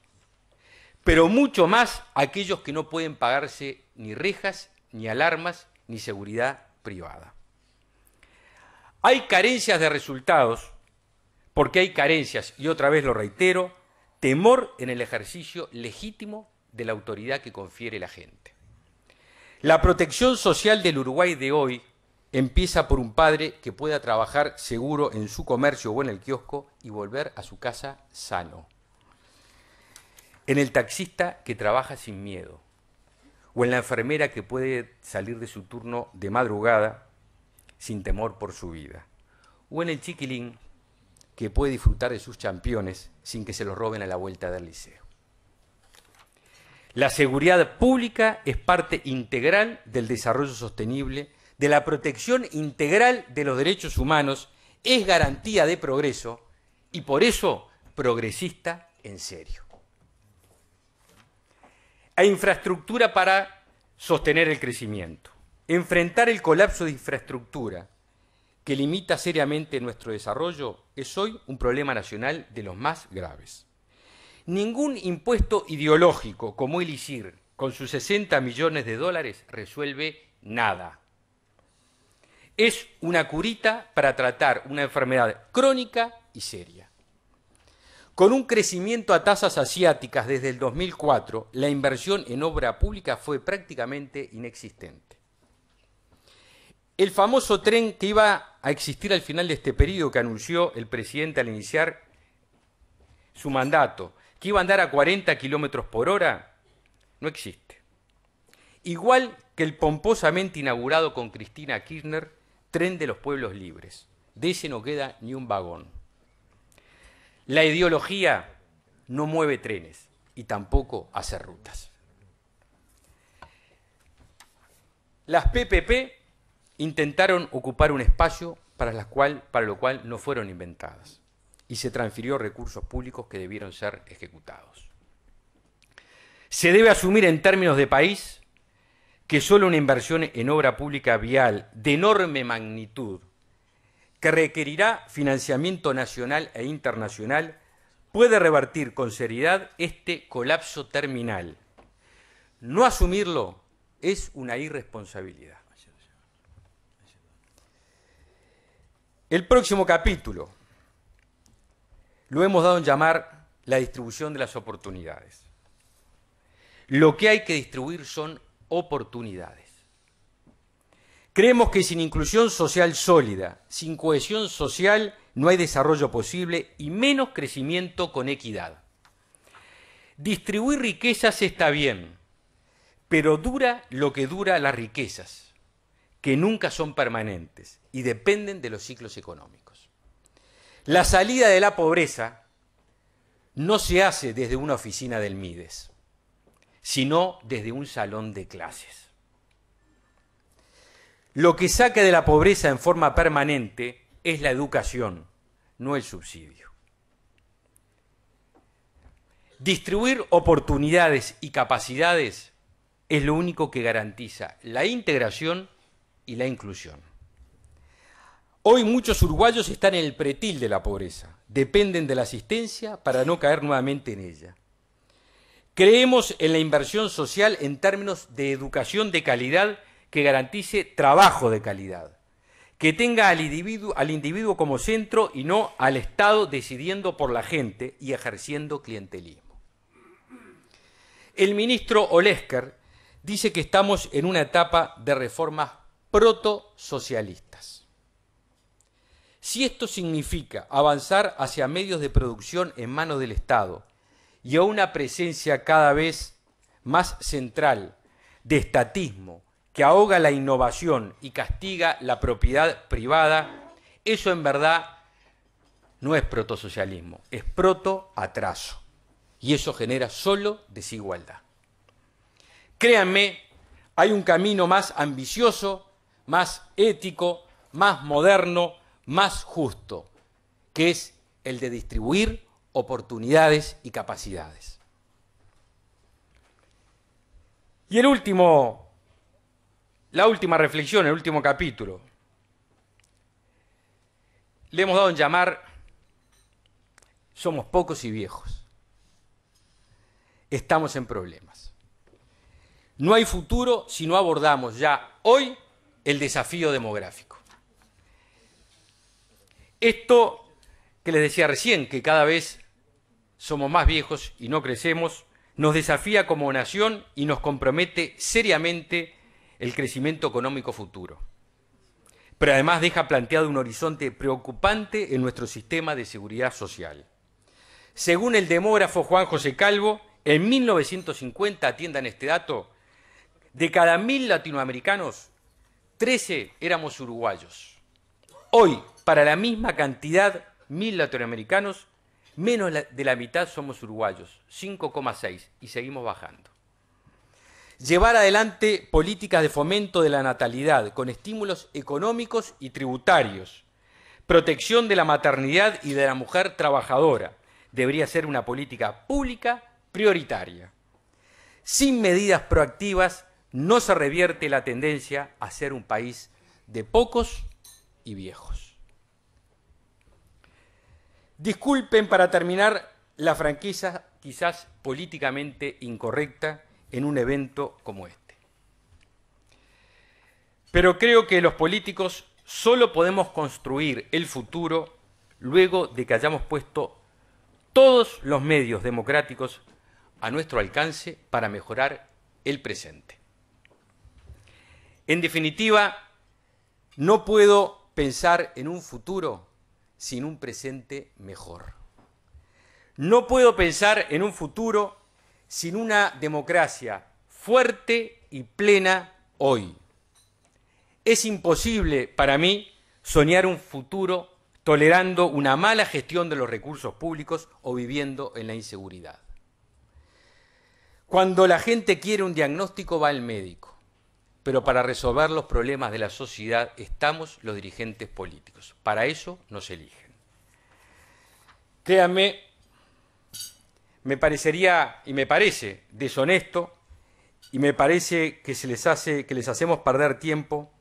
pero mucho más aquellos que no pueden pagarse ni rejas, ni alarmas, ni seguridad privada. Hay carencias de resultados, porque hay carencias, y otra vez lo reitero, temor en el ejercicio legítimo de la autoridad que confiere la gente. La protección social del Uruguay de hoy empieza por un padre que pueda trabajar seguro en su comercio o en el kiosco y volver a su casa sano. En el taxista que trabaja sin miedo, o en la enfermera que puede salir de su turno de madrugada sin temor por su vida, o en el chiquilín que puede disfrutar de sus championes sin que se los roben a la vuelta del liceo. La seguridad pública es parte integral del desarrollo sostenible, de la protección integral de los derechos humanos, es garantía de progreso y por eso progresista en serio. Hay infraestructura para sostener el crecimiento. Enfrentar el colapso de infraestructura que limita seriamente nuestro desarrollo es hoy un problema nacional de los más graves. Ningún impuesto ideológico como el ISIR, con sus 60 millones de dólares, resuelve nada. Es una curita para tratar una enfermedad crónica y seria. Con un crecimiento a tasas asiáticas desde el 2004, la inversión en obra pública fue prácticamente inexistente. El famoso tren que iba a existir al final de este periodo que anunció el presidente al iniciar su mandato, que iba a andar a 40 kilómetros por hora, no existe. igual que el pomposamente inaugurado con Cristina Kirchner Tren de los Pueblos Libres. De ese no queda ni un vagón. La ideología no mueve trenes y tampoco hace rutas. Las PPP intentaron ocupar un espacio para lo cual no fueron inventadas y se transfirió recursos públicos que debieron ser ejecutados. Se debe asumir en términos de país que solo una inversión en obra pública vial de enorme magnitud, que requerirá financiamiento nacional e internacional, puede revertir con seriedad este colapso terminal. No asumirlo es una irresponsabilidad. El próximo capítulo lo hemos dado en llamar la distribución de las oportunidades. Lo que hay que distribuir son oportunidades. Creemos que sin inclusión social sólida, sin cohesión social, no hay desarrollo posible y menos crecimiento con equidad. Distribuir riquezas está bien, pero dura lo que dura las riquezas, que nunca son permanentes y dependen de los ciclos económicos. La salida de la pobreza no se hace desde una oficina del Mides, sino desde un salón de clases. Lo que saca de la pobreza en forma permanente es la educación, no el subsidio. Distribuir oportunidades y capacidades es lo único que garantiza la integración y la inclusión. Hoy muchos uruguayos están en el pretil de la pobreza, dependen de la asistencia para no caer nuevamente en ella. Creemos en la inversión social en términos de educación de calidad que garantice trabajo de calidad, que tenga al individuo como centro y no al Estado decidiendo por la gente y ejerciendo clientelismo. El ministro Olesker dice que estamos en una etapa de reformas proto-socialistas. Si esto significa avanzar hacia medios de producción en manos del Estado y a una presencia cada vez más central de estatismo que ahoga la innovación y castiga la propiedad privada, eso en verdad no es protosocialismo, es protoatraso. Y eso genera solo desigualdad. Créanme, hay un camino más ambicioso, más ético, más moderno, más justo, que es el de distribuir oportunidades y capacidades. Y la última reflexión, el último capítulo, le hemos dado en llamar somos pocos y viejos. Estamos en problemas. No hay futuro si no abordamos ya hoy el desafío demográfico. Esto que les decía recién, que cada vez somos más viejos y no crecemos, nos desafía como nación y nos compromete seriamente el crecimiento económico futuro. Pero además deja planteado un horizonte preocupante en nuestro sistema de seguridad social. Según el demógrafo Juan José Calvo, en 1950, atiendan este dato, de cada 1000 latinoamericanos, 13 éramos uruguayos. Hoy, para la misma cantidad, 1000 latinoamericanos, menos de la mitad somos uruguayos, 5,6, y seguimos bajando. Llevar adelante políticas de fomento de la natalidad con estímulos económicos y tributarios, protección de la maternidad y de la mujer trabajadora, debería ser una política pública prioritaria. Sin medidas proactivas no se revierte la tendencia a ser un país de pocos y viejos. Disculpen para terminar la franqueza quizás políticamente incorrecta en un evento como este. Pero creo que los políticos solo podemos construir el futuro luego de que hayamos puesto todos los medios democráticos a nuestro alcance para mejorar el presente. En definitiva, no puedo pensar en un futuro sin un presente mejor. No puedo pensar en un futuro sin una democracia fuerte y plena hoy. Es imposible para mí soñar un futuro tolerando una mala gestión de los recursos públicos o viviendo en la inseguridad. Cuando la gente quiere un diagnóstico va al médico, pero para resolver los problemas de la sociedad estamos los dirigentes políticos. Para eso nos eligen. Créanme, me parecería y me parece deshonesto y me parece que les hacemos perder tiempo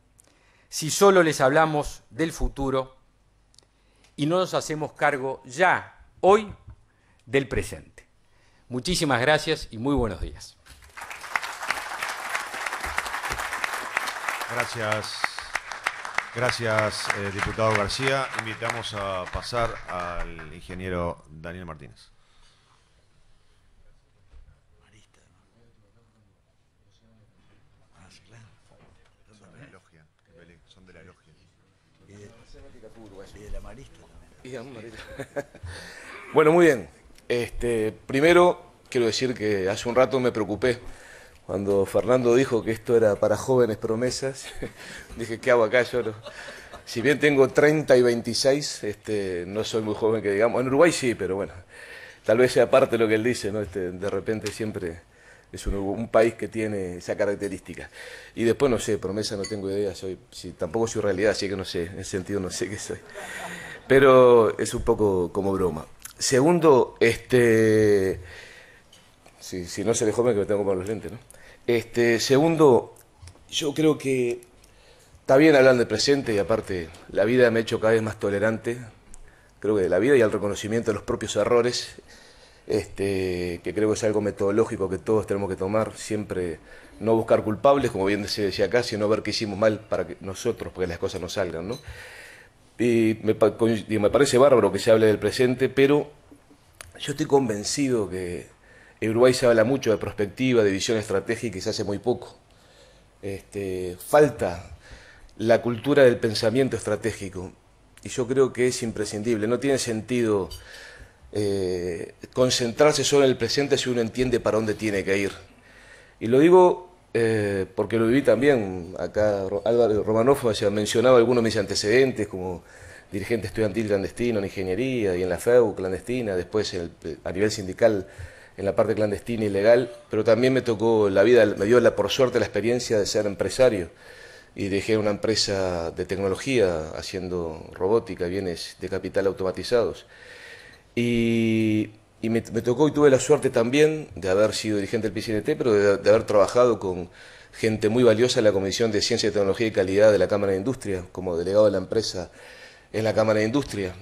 si solo les hablamos del futuro y no nos hacemos cargo ya, hoy, del presente. Muchísimas gracias y muy buenos días. Gracias, diputado García. Invitamos a pasar al ingeniero Daniel Martínez. Son de la logia. Y de la Marista también. Bueno, muy bien. Primero, quiero decir que hace un rato me preocupé cuando Fernando dijo que esto era para jóvenes promesas. Dije, ¿qué hago acá? Yo no. Si bien tengo 30 y 26, no soy muy joven que digamos. En Uruguay sí, pero bueno, tal vez sea parte de lo que él dice, ¿no? De repente siempre es un país que tiene esa característica. Y después, no sé, promesa no tengo idea, tampoco soy realidad, así que no sé, en ese sentido no sé qué soy. Pero es un poco como broma. Segundo, si no se le joven que me tengo que poner los lentes, ¿no? Segundo, yo creo que está bien hablar del presente y aparte la vida me ha hecho cada vez más tolerante, creo que de la vida y al reconocimiento de los propios errores, que creo que es algo metodológico que todos tenemos que tomar, siempre no buscar culpables, como bien se decía acá, sino ver qué hicimos mal para que nosotros, para que las cosas no salgan, ¿no? Y me parece bárbaro que se hable del presente, pero yo estoy convencido que en Uruguay se habla mucho de perspectiva, de visión estratégica y se hace muy poco. Falta la cultura del pensamiento estratégico y yo creo que es imprescindible. No tiene sentido concentrarse solo en el presente si uno entiende para dónde tiene que ir. Y lo digo porque lo viví también. Acá Álvaro Romanov mencionaba algunos de mis antecedentes como dirigente estudiantil clandestino en ingeniería y en la FEU clandestina, después a nivel sindical en la parte clandestina y legal, pero también me tocó la vida, me dio por suerte la experiencia de ser empresario y dejé una empresa de tecnología haciendo robótica, bienes de capital automatizados. Y me tocó y tuve la suerte también de haber sido dirigente del PCNT, pero de haber trabajado con gente muy valiosa en la Comisión de Ciencia, Tecnología y Calidad de la Cámara de Industria, como delegado de la empresa en la Cámara de Industria.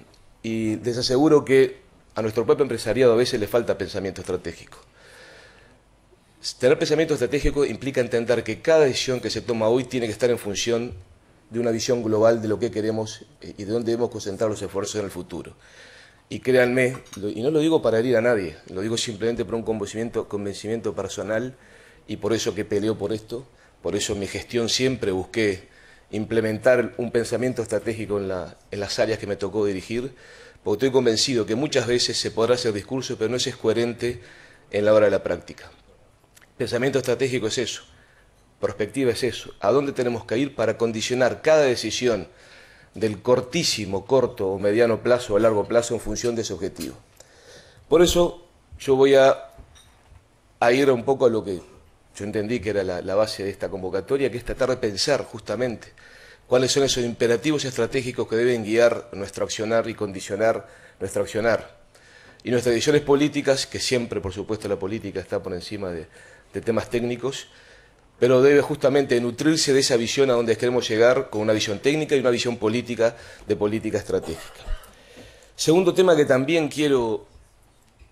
Y les aseguro que a nuestro propio empresariado a veces le falta pensamiento estratégico. Tener pensamiento estratégico implica entender que cada decisión que se toma hoy tiene que estar en función de una visión global de lo que queremos y de dónde debemos concentrar los esfuerzos en el futuro. Y créanme, y no lo digo para herir a nadie, lo digo simplemente por un convencimiento personal y por eso que peleo por esto, por eso en mi gestión siempre busqué implementar un pensamiento estratégico en las áreas que me tocó dirigir, porque estoy convencido que muchas veces se podrá hacer discurso, pero no es coherente en la hora de la práctica. Pensamiento estratégico es eso, perspectiva es eso, a dónde tenemos que ir para condicionar cada decisión del cortísimo, corto o mediano plazo o largo plazo en función de ese objetivo. Por eso yo voy a ir un poco a lo que yo entendí que era la base de esta convocatoria, que es tratar de pensar justamente cuáles son esos imperativos estratégicos que deben guiar nuestro accionar y condicionar nuestro accionar. Y nuestras decisiones políticas, que siempre, por supuesto, la política está por encima de temas técnicos, pero debe justamente nutrirse de esa visión a donde queremos llegar con una visión técnica y una visión política de política estratégica. Segundo tema que también quiero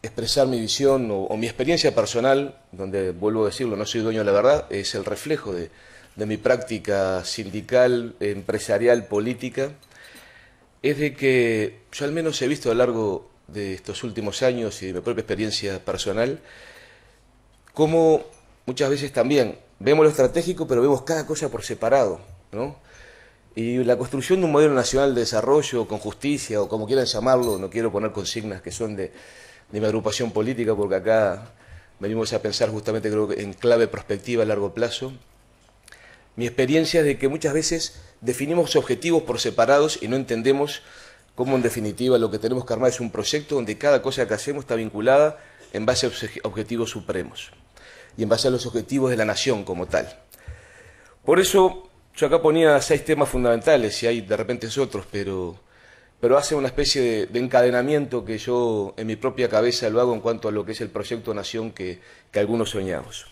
expresar mi visión o mi experiencia personal, donde, vuelvo a decirlo, no soy dueño de la verdad, es el reflejo de mi práctica sindical, empresarial, política, es de que yo al menos he visto a lo largo de estos últimos años y de mi propia experiencia personal, cómo muchas veces también vemos lo estratégico, pero vemos cada cosa por separado, ¿no? Y la construcción de un modelo nacional de desarrollo con justicia, o como quieran llamarlo, no quiero poner consignas que son de mi agrupación política, porque acá venimos a pensar justamente, creo que en clave prospectiva a largo plazo. Mi experiencia es de que muchas veces definimos objetivos por separados y no entendemos cómo en definitiva lo que tenemos que armar es un proyecto donde cada cosa que hacemos está vinculada en base a objetivos supremos y en base a los objetivos de la nación como tal. Por eso yo acá ponía 6 temas fundamentales, y hay de repente otros, pero hace una especie de encadenamiento que yo en mi propia cabeza lo hago en cuanto a lo que es el proyecto nación que algunos soñamos.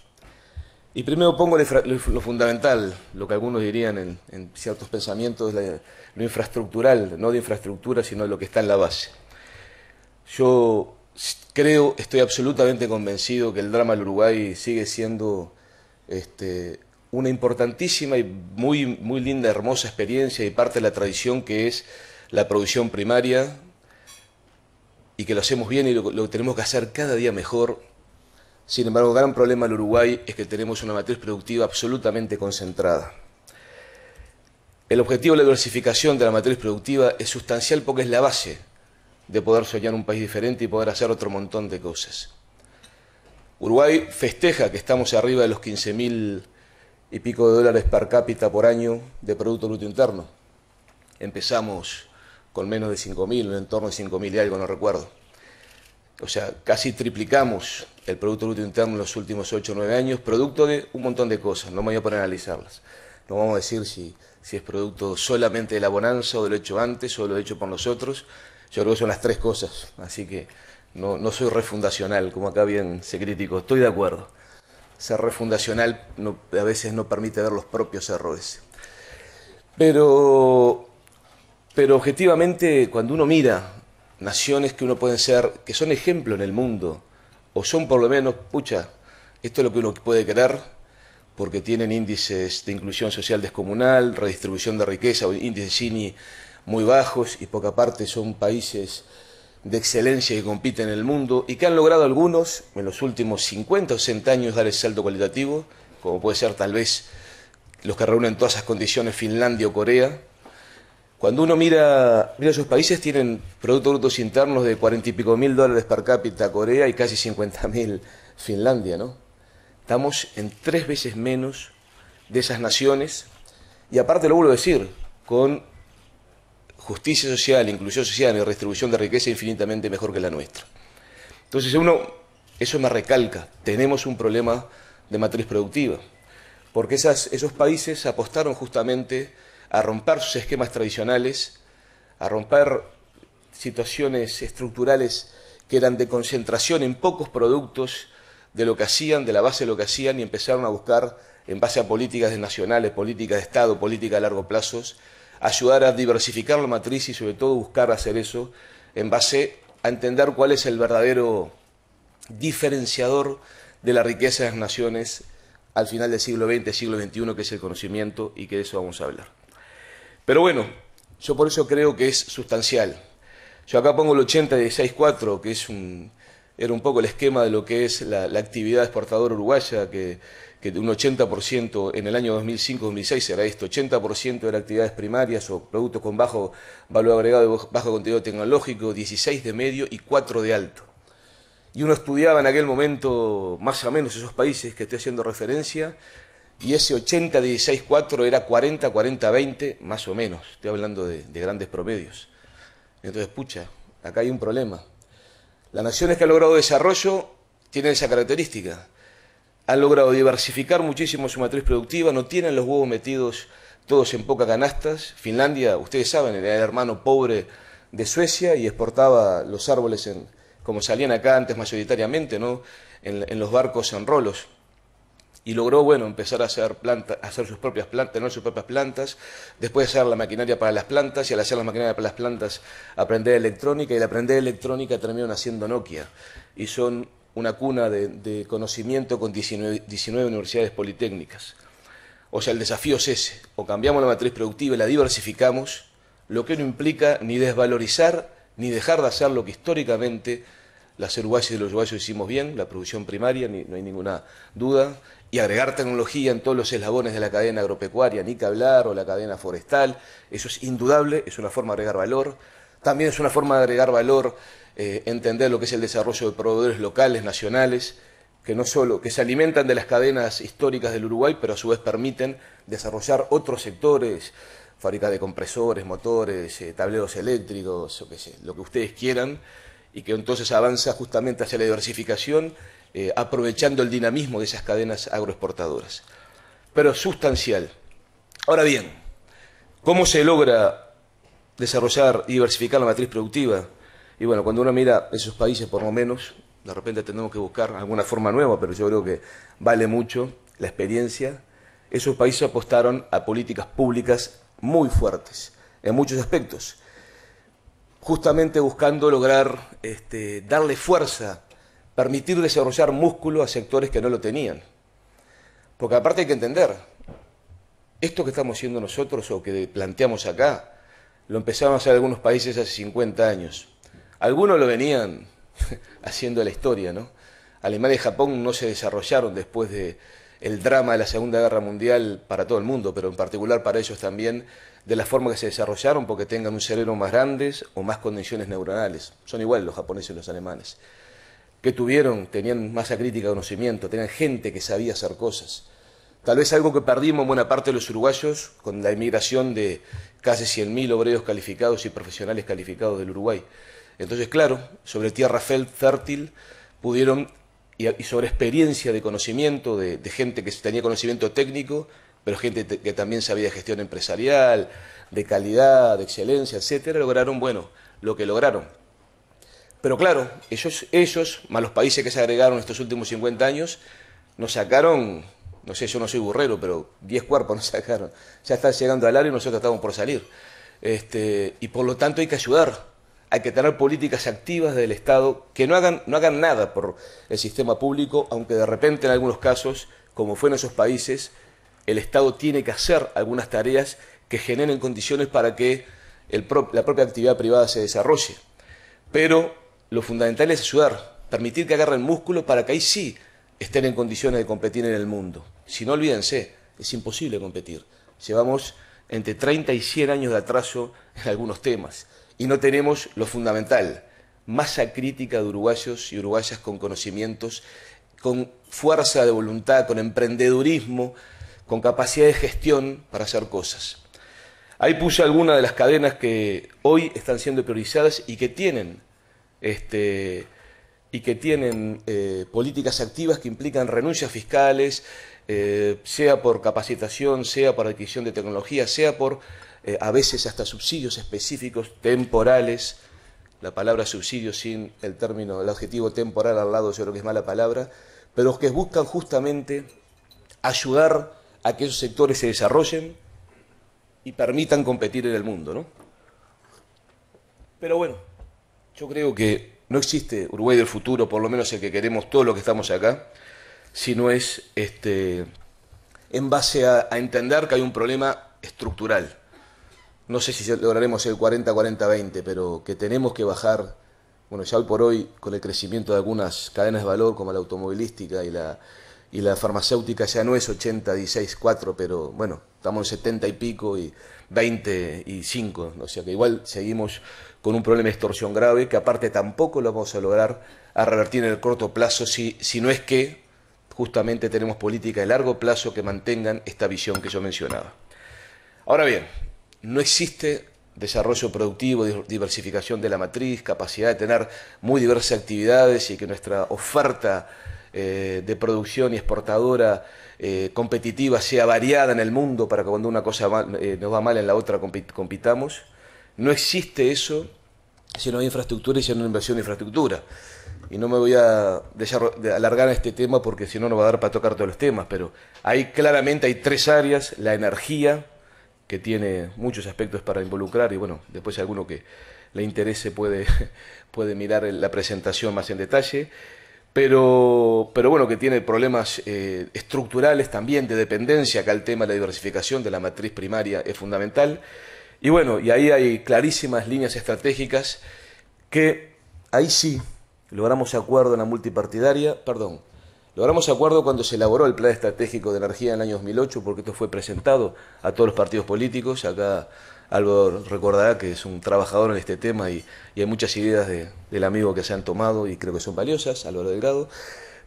Y primero pongo lo fundamental, lo que algunos dirían en ciertos pensamientos, lo infraestructural, no de infraestructura, sino de lo que está en la base. Yo estoy absolutamente convencido que el drama del Uruguay sigue siendo una importantísima y muy linda, hermosa experiencia y parte de la tradición que es la producción primaria, y que lo hacemos bien y lo tenemos que hacer cada día mejor. Sin embargo, el gran problema del Uruguay es que tenemos una matriz productiva absolutamente concentrada. El objetivo de la diversificación de la matriz productiva es sustancial porque es la base de poder soñar un país diferente y poder hacer otro montón de cosas. Uruguay festeja que estamos arriba de los 15.000 y pico de dólares per cápita por año de Producto Bruto Interno. Empezamos con menos de 5.000, en torno de 5.000 y algo, no recuerdo. O sea, casi triplicamos el Producto Bruto Interno en los últimos 8 o 9 años, producto de un montón de cosas, no me voy a poner a analizarlas. No vamos a decir si es producto solamente de la bonanza o de lo hecho antes o de lo hecho por nosotros. Yo creo que son las 3 cosas, así que no soy refundacional, como acá bien se criticó, estoy de acuerdo. Ser refundacional a veces no permite ver los propios errores. Pero objetivamente, cuando uno mira naciones que uno pueden ser, que son ejemplo en el mundo, o son por lo menos, pucha, esto es lo que uno puede querer, porque tienen índices de inclusión social descomunal, redistribución de riqueza, o índices Gini muy bajos, y poca parte son países de excelencia que compiten en el mundo, y que han logrado algunos, en los últimos 50 o 60 años, dar el salto cualitativo, como puede ser tal vez los que reúnen todas esas condiciones, Finlandia o Corea. Cuando uno mira esos países, tienen Productos Brutos Internos de 40 y pico mil dólares per cápita Corea y casi 50.000 Finlandia, ¿no? Estamos en 3 veces menos de esas naciones, y aparte lo vuelvo a decir, con justicia social, inclusión social y redistribución de riqueza infinitamente mejor que la nuestra. Entonces eso me recalca, tenemos un problema de matriz productiva, porque esos países apostaron justamente a romper sus esquemas tradicionales, a romper situaciones estructurales que eran de concentración en pocos productos de lo que hacían, de la base de lo que hacían, y empezaron a buscar, en base a políticas nacionales, políticas de Estado, políticas a largo plazo, ayudar a diversificar la matriz y sobre todo buscar hacer eso en base a entender cuál es el verdadero diferenciador de la riqueza de las naciones al final del siglo XX, siglo XXI, que es el conocimiento, y que de eso vamos a hablar. Pero bueno, yo por eso creo que es sustancial. Yo acá pongo el 80-16-4, que era un poco el esquema de lo que es la actividad exportadora uruguaya, que un 80% en el año 2005-2006 era esto, 80% de actividades primarias o productos con bajo valor agregado y bajo contenido tecnológico, 16 de medio y 4 de alto. Y uno estudiaba en aquel momento más o menos esos países que estoy haciendo referencia, y ese 80-16-4 era 40-40-20, más o menos. Estoy hablando de grandes promedios. Entonces, pucha, acá hay un problema. Las naciones que han logrado desarrollo tienen esa característica. Han logrado diversificar muchísimo su matriz productiva, no tienen los huevos metidos todos en pocas canastas. Finlandia, ustedes saben, era el hermano pobre de Suecia y exportaba los árboles, como salían acá antes mayoritariamente, ¿no? en los barcos en rolos. Y logró, bueno, empezar a hacer sus propias plantas, tener sus propias plantas, después hacer la maquinaria para las plantas, y al hacer la maquinaria para las plantas aprender electrónica, y al aprender electrónica terminaron haciendo Nokia. Y son una cuna de conocimiento con 19 universidades politécnicas. O sea, el desafío es ese, o cambiamos la matriz productiva y la diversificamos, lo que no implica ni desvalorizar ni dejar de hacer lo que históricamente las uruguayas y los uruguayos hicimos bien, la producción primaria, no hay ninguna duda, y agregar tecnología en todos los eslabones de la cadena agropecuaria, ni que hablar, o la cadena forestal, eso es indudable, es una forma de agregar valor. También es una forma de agregar valor entender lo que es el desarrollo de proveedores locales, nacionales, que se alimentan de las cadenas históricas del Uruguay, pero a su vez permiten desarrollar otros sectores, fábrica de compresores, motores, tableros eléctricos, o qué sé, lo que ustedes quieran, y que entonces avanza justamente hacia la diversificación, aprovechando el dinamismo de esas cadenas agroexportadoras. Pero sustancial. Ahora bien, ¿cómo se logra desarrollar y diversificar la matriz productiva? Y bueno, cuando uno mira esos países, por lo menos, de repente tenemos que buscar alguna forma nueva, pero yo creo que vale mucho la experiencia. Esos países apostaron a políticas públicas muy fuertes, en muchos aspectos, justamente buscando lograr darle fuerza, permitir desarrollar músculo a sectores que no lo tenían. Porque aparte hay que entender, esto que estamos haciendo nosotros o que planteamos acá, lo empezaron a hacer algunos países hace 50 años. Algunos lo venían haciendo la historia, ¿no? Alemania y Japón no se desarrollaron después del drama de la Segunda Guerra Mundial para todo el mundo, pero en particular para ellos también, de la forma que se desarrollaron, porque tengan un cerebro más grandes o más conexiones neuronales. Son iguales los japoneses y los alemanes. ¿Qué tuvieron? Tenían masa crítica de conocimiento, tenían gente que sabía hacer cosas. Tal vez algo que perdimos en buena parte de los uruguayos con la inmigración de casi 100.000 obreros calificados y profesionales calificados del Uruguay. Entonces, claro, sobre tierra fértil pudieron, y sobre experiencia de conocimiento, de gente que tenía conocimiento técnico, pero gente que también sabía gestión empresarial, de calidad, de excelencia, etcétera, lograron, bueno, lo que lograron. Pero claro, ellos, más los países que se agregaron estos últimos 50 años, nos sacaron, no sé, yo no soy burrero, pero 10 cuerpos nos sacaron. Ya están llegando al área y nosotros estamos por salir. Y por lo tanto hay que ayudar. Hay que tener políticas activas del Estado que no hagan nada por el sistema público, aunque de repente en algunos casos, como fue en esos países, el Estado tiene que hacer algunas tareas que generen condiciones para que la propia actividad privada se desarrolle. Pero lo fundamental es ayudar, permitir que agarren músculo para que ahí sí estén en condiciones de competir en el mundo. Si no, olvídense, es imposible competir. Llevamos entre 30 y 100 años de atraso en algunos temas. Y no tenemos lo fundamental, masa crítica de uruguayos y uruguayas con conocimientos, con fuerza de voluntad, con emprendedurismo, con capacidad de gestión para hacer cosas. Ahí puse algunas de las cadenas que hoy están siendo priorizadas y que tienen, políticas activas que implican renuncias fiscales, sea por capacitación, sea por adquisición de tecnología, sea por a veces hasta subsidios específicos temporales. La palabra subsidio sin el adjetivo temporal al lado yo creo que es mala palabra, pero que buscan justamente ayudar a que esos sectores se desarrollen y permitan competir en el mundo, ¿no? Pero bueno, yo creo que no existe Uruguay del futuro, por lo menos el que queremos todos los que estamos acá, si no es en base a entender que hay un problema estructural. No sé si lograremos el 40-40-20, pero que tenemos que bajar, bueno, ya hoy por hoy, con el crecimiento de algunas cadenas de valor como la automovilística y la farmacéutica, ya no es 80-16-4, pero bueno, estamos en 70 y pico y 20 y 5, o sea que igual seguimos con un problema de extorsión grave, que aparte tampoco lo vamos a lograr a revertir en el corto plazo si no es que justamente tenemos políticas de largo plazo que mantengan esta visión que yo mencionaba. Ahora bien, no existe desarrollo productivo, diversificación de la matriz, capacidad de tener muy diversas actividades y que nuestra oferta de producción y exportadora competitiva sea variada en el mundo para que cuando una cosa nos va mal en la otra compitamos. No existe eso si no hay infraestructura y si no hay inversión en infraestructura. Y no me voy a alargar en este tema porque si no, no va a dar para tocar todos los temas, pero claramente hay tres áreas: la energía, que tiene muchos aspectos para involucrar, y bueno, después si alguno que le interese puede mirar la presentación más en detalle, pero bueno, que tiene problemas estructurales también de dependencia. Acá el tema de la diversificación de la matriz primaria es fundamental, y bueno, y ahí hay clarísimas líneas estratégicas que ahí sí logramos acuerdo en la multipartidaria, logramos acuerdo cuando se elaboró el Plan Estratégico de Energía en el año 2008, porque esto fue presentado a todos los partidos políticos. Acá Álvaro recordará que es un trabajador en este tema y hay muchas ideas del amigo que se han tomado y creo que son valiosas, Álvaro Delgado.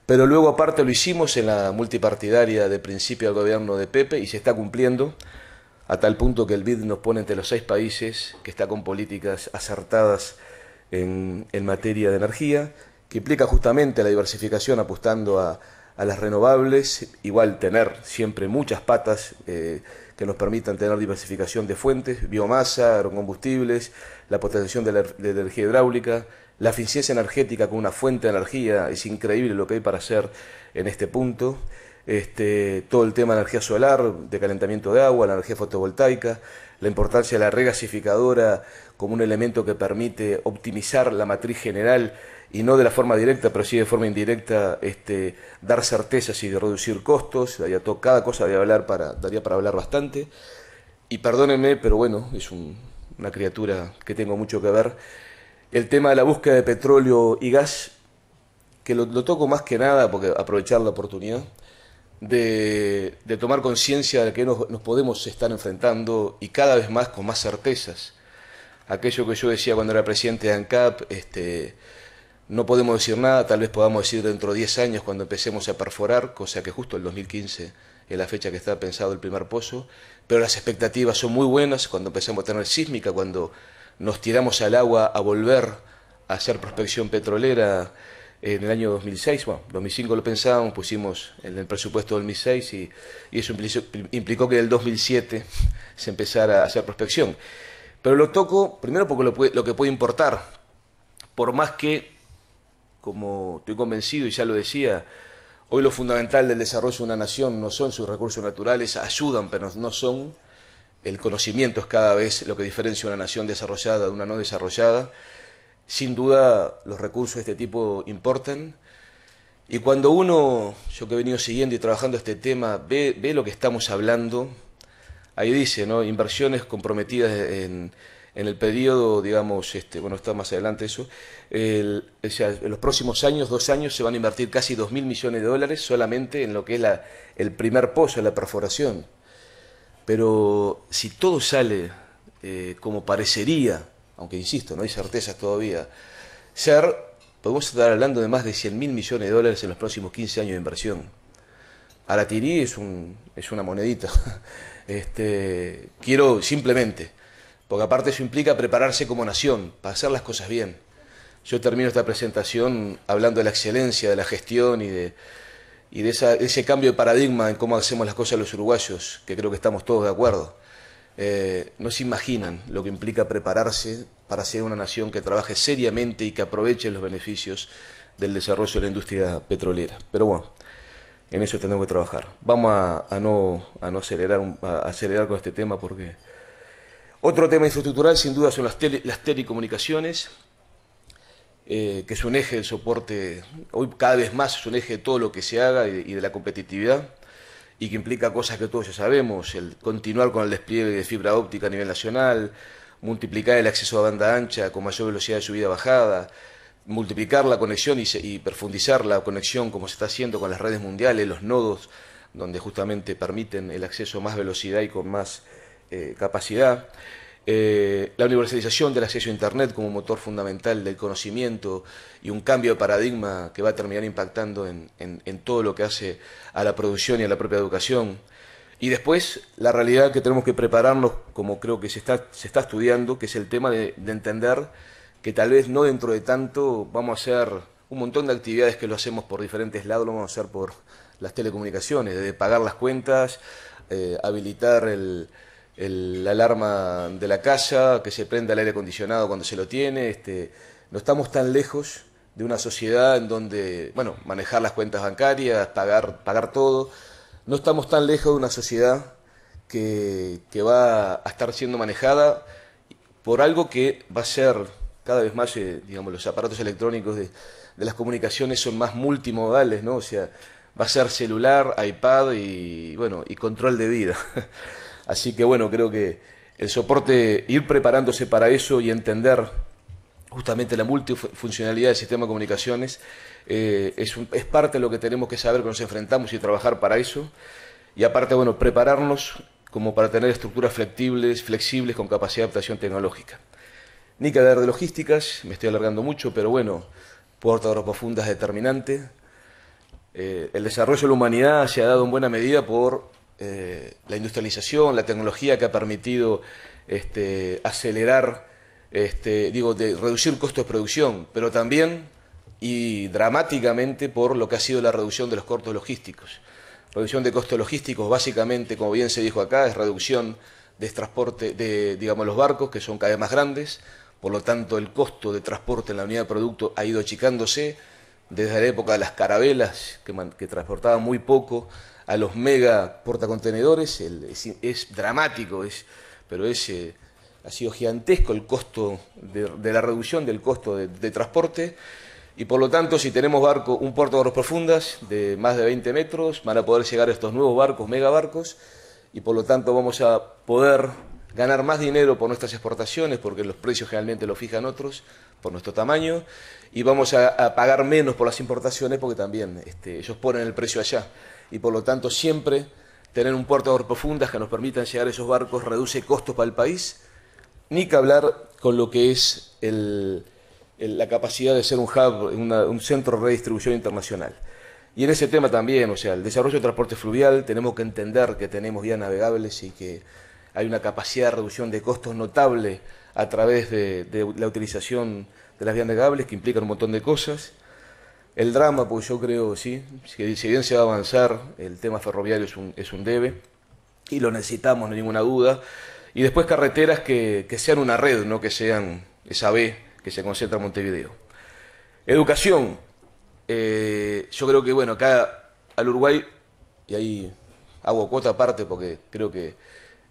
pero luego aparte lo hicimos en la multipartidaria de principio del gobierno de Pepe y se está cumpliendo a tal punto que el BID nos pone entre los 6 países que está con políticas acertadas en materia de energía, que implica justamente la diversificación apostando a las renovables, igual tener siempre muchas patas que nos permitan tener diversificación de fuentes, biomasa, agrocombustibles, la potenciación de la energía hidráulica, la eficiencia energética con una fuente de energía, es increíble lo que hay para hacer en este punto, todo el tema de energía solar, de calentamiento de agua, la energía fotovoltaica, la importancia de la regasificadora como un elemento que permite optimizar la matriz general y no de la forma directa, pero sí de forma indirecta, dar certezas y de reducir costos. Cada cosa daría para hablar bastante. Y perdónenme, pero bueno, es una criatura que tengo mucho que ver. El tema de la búsqueda de petróleo y gas, que lo toco más que nada, porque aprovechar la oportunidad, de tomar conciencia de que nos podemos estar enfrentando y cada vez más con más certezas. Aquello que yo decía cuando era presidente de ANCAP, no podemos decir nada, tal vez podamos decir dentro de 10 años cuando empecemos a perforar, cosa que justo el 2015 es la fecha que está pensado el primer pozo, pero las expectativas son muy buenas cuando empezamos a tener sísmica, cuando nos tiramos al agua a volver a hacer prospección petrolera en el año 2006, bueno, 2005 lo pensábamos, pusimos en el presupuesto del 2006 y eso implicó que en el 2007 se empezara a hacer prospección. Pero lo toco, primero porque lo que puede importar, por más que, como estoy convencido y ya lo decía, hoy lo fundamental del desarrollo de una nación no son sus recursos naturales, ayudan, pero no son. El conocimiento es cada vez lo que diferencia una nación desarrollada de una no desarrollada. Sin duda los recursos de este tipo importan. Y cuando uno, yo que he venido siguiendo y trabajando este tema, ve lo que estamos hablando, ahí dice, ¿no? Inversiones comprometidas en el periodo, digamos, bueno, está más adelante eso, o sea, en los próximos años, 2 años, se van a invertir casi 2.000 millones de dólares solamente en lo que es el primer pozo, la perforación. Pero si todo sale como parecería, aunque insisto, no hay certezas todavía, podemos estar hablando de más de 100.000 millones de dólares en los próximos 15 años de inversión. Aratirí es una monedita. Quiero simplemente, porque aparte eso implica prepararse como nación, para hacer las cosas bien. Yo termino esta presentación hablando de la excelencia, de la gestión y de ese cambio de paradigma en cómo hacemos las cosas los uruguayos, que creo que estamos todos de acuerdo. No se imaginan lo que implica prepararse para ser una nación que trabaje seriamente y que aproveche los beneficios del desarrollo de la industria petrolera. Pero bueno, en eso tenemos que trabajar. Vamos a no acelerar con este tema porque... Otro tema infraestructural sin duda son las telecomunicaciones, que es un eje del soporte, hoy cada vez más es un eje de todo lo que se haga y de la competitividad, y que implica cosas que todos ya sabemos, el continuar con el despliegue de fibra óptica a nivel nacional, multiplicar el acceso a banda ancha con mayor velocidad de subida-bajada, multiplicar la conexión y profundizar la conexión como se está haciendo con las redes mundiales, los nodos donde justamente permiten el acceso a más velocidad y con más capacidad. La universalización del acceso a Internet como motor fundamental del conocimiento y un cambio de paradigma que va a terminar impactando en todo lo que hace a la producción y a la propia educación. Y después la realidad que tenemos que prepararnos, como creo que se está estudiando, que es el tema de entender que tal vez no dentro de tanto vamos a hacer un montón de actividades que lo hacemos por diferentes lados, lo vamos a hacer por las telecomunicaciones, desde pagar las cuentas, habilitar la alarma de la casa, que se prenda el aire acondicionado cuando se lo tiene. No estamos tan lejos de una sociedad en donde, bueno, manejar las cuentas bancarias, pagar todo. No estamos tan lejos de una sociedad que va a estar siendo manejada por algo que va a ser cada vez más, digamos, los aparatos electrónicos de las comunicaciones son más multimodales, ¿no? O sea, va a ser celular, iPad y, bueno, y control de vida. Así que bueno, creo que el soporte, ir preparándose para eso y entender justamente la multifuncionalidad del sistema de comunicaciones es parte de lo que tenemos que saber que nos enfrentamos y trabajar para eso. Y aparte, bueno, prepararnos como para tener estructuras flexibles con capacidad de adaptación tecnológica. Ni que hablar de logísticas, me estoy alargando mucho, pero bueno, Puerto de Aguas Profundas es determinante. El desarrollo de la humanidad se ha dado en buena medida por la industrialización, la tecnología que ha permitido acelerar, de reducir costos de producción, pero también y dramáticamente por lo que ha sido la reducción de los costos logísticos. Reducción de costos logísticos, básicamente, como bien se dijo acá, es reducción de transporte de, digamos, los barcos, que son cada vez más grandes, por lo tanto el costo de transporte en la unidad de producto ha ido achicándose desde la época de las carabelas, que transportaban muy poco, a los mega portacontenedores. Es dramático, pero ha sido gigantesco el costo de la reducción del costo de transporte. Y por lo tanto, si tenemos un puerto de aguas profundas de más de 20 metros, van a poder llegar estos nuevos barcos, megabarcos, y por lo tanto vamos a poder ganar más dinero por nuestras exportaciones, porque los precios generalmente los fijan otros, por nuestro tamaño, y vamos a pagar menos por las importaciones, porque también ellos ponen el precio allá. Y por lo tanto, siempre tener un puerto de aguas profundas que nos permitan llegar a esos barcos reduce costos para el país, ni que hablar con lo que es la capacidad de ser un hub, un centro de redistribución internacional. Y en ese tema también, o sea, el desarrollo del transporte fluvial, tenemos que entender que tenemos vías navegables y que hay una capacidad de reducción de costos notable a través de la utilización de las vías navegables, que implican un montón de cosas. El drama, pues yo creo, sí, que si bien se va a avanzar, el tema ferroviario es un debe, y lo necesitamos, no hay ninguna duda. Y después carreteras que sean una red, no que sean esa B que se concentra en Montevideo. Educación. Yo creo que, bueno, acá al Uruguay, y ahí hago cuota aparte porque creo que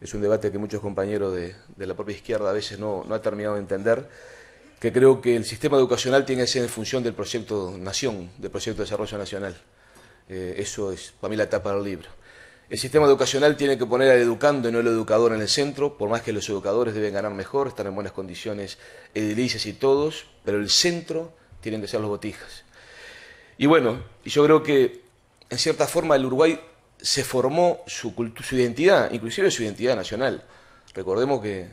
es un debate que muchos compañeros de la propia izquierda a veces no ha terminado de entender, que creo que el sistema educacional tiene que ser en función del proyecto Nación, del proyecto de desarrollo nacional. Eso es para mí la tapa del libro. El sistema educacional tiene que poner al educando y no al educador en el centro, por más que los educadores deben ganar mejor, estar en buenas condiciones edilicias y todos, pero el centro tienen que ser los botijas. Y bueno, yo creo que en cierta forma el Uruguay se formó su identidad, inclusive su identidad nacional. Recordemos que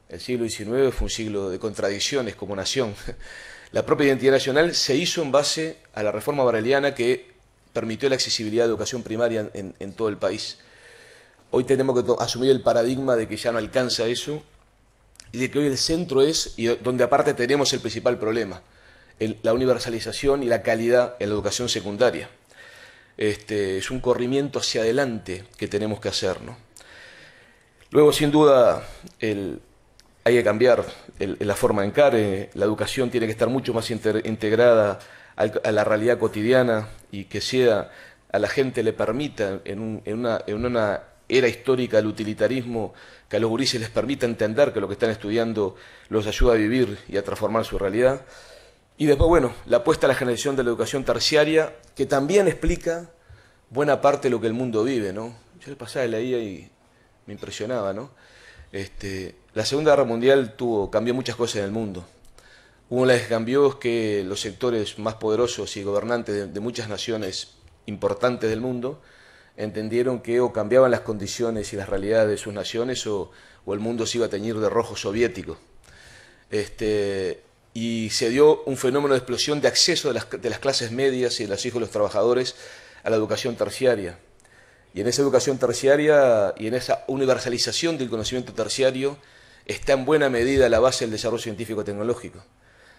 el siglo XIX fue un siglo de contradicciones como nación. La propia identidad nacional se hizo en base a la reforma bareliana que permitió la accesibilidad de educación primaria en todo el país. Hoy tenemos que asumir el paradigma de que ya no alcanza eso y de que hoy el centro es, y donde aparte tenemos el principal problema, la universalización y la calidad en la educación secundaria. Es un corrimiento hacia adelante que tenemos que hacer, ¿no? Luego, sin duda, hay que cambiar la forma de encarar. La educación tiene que estar mucho más integrada a la realidad cotidiana y que a la gente le permita, en una era histórica del utilitarismo, que a los gurises les permita entender que lo que están estudiando los ayuda a vivir y a transformar su realidad. Y después, bueno, la apuesta a la generación de la educación terciaria, que también explica buena parte de lo que el mundo vive, ¿no? Yo le pasaba y leía y me impresionaba, ¿no? La Segunda Guerra Mundial cambió muchas cosas en el mundo. Una de las que cambió es que los sectores más poderosos y gobernantes de muchas naciones importantes del mundo entendieron que o cambiaban las condiciones y las realidades de sus naciones o el mundo se iba a teñir de rojo soviético. Y se dio un fenómeno de explosión de acceso de las clases medias y de los hijos de los trabajadores a la educación terciaria. Y en esa educación terciaria y en esa universalización del conocimiento terciario está en buena medida la base del desarrollo científico-tecnológico.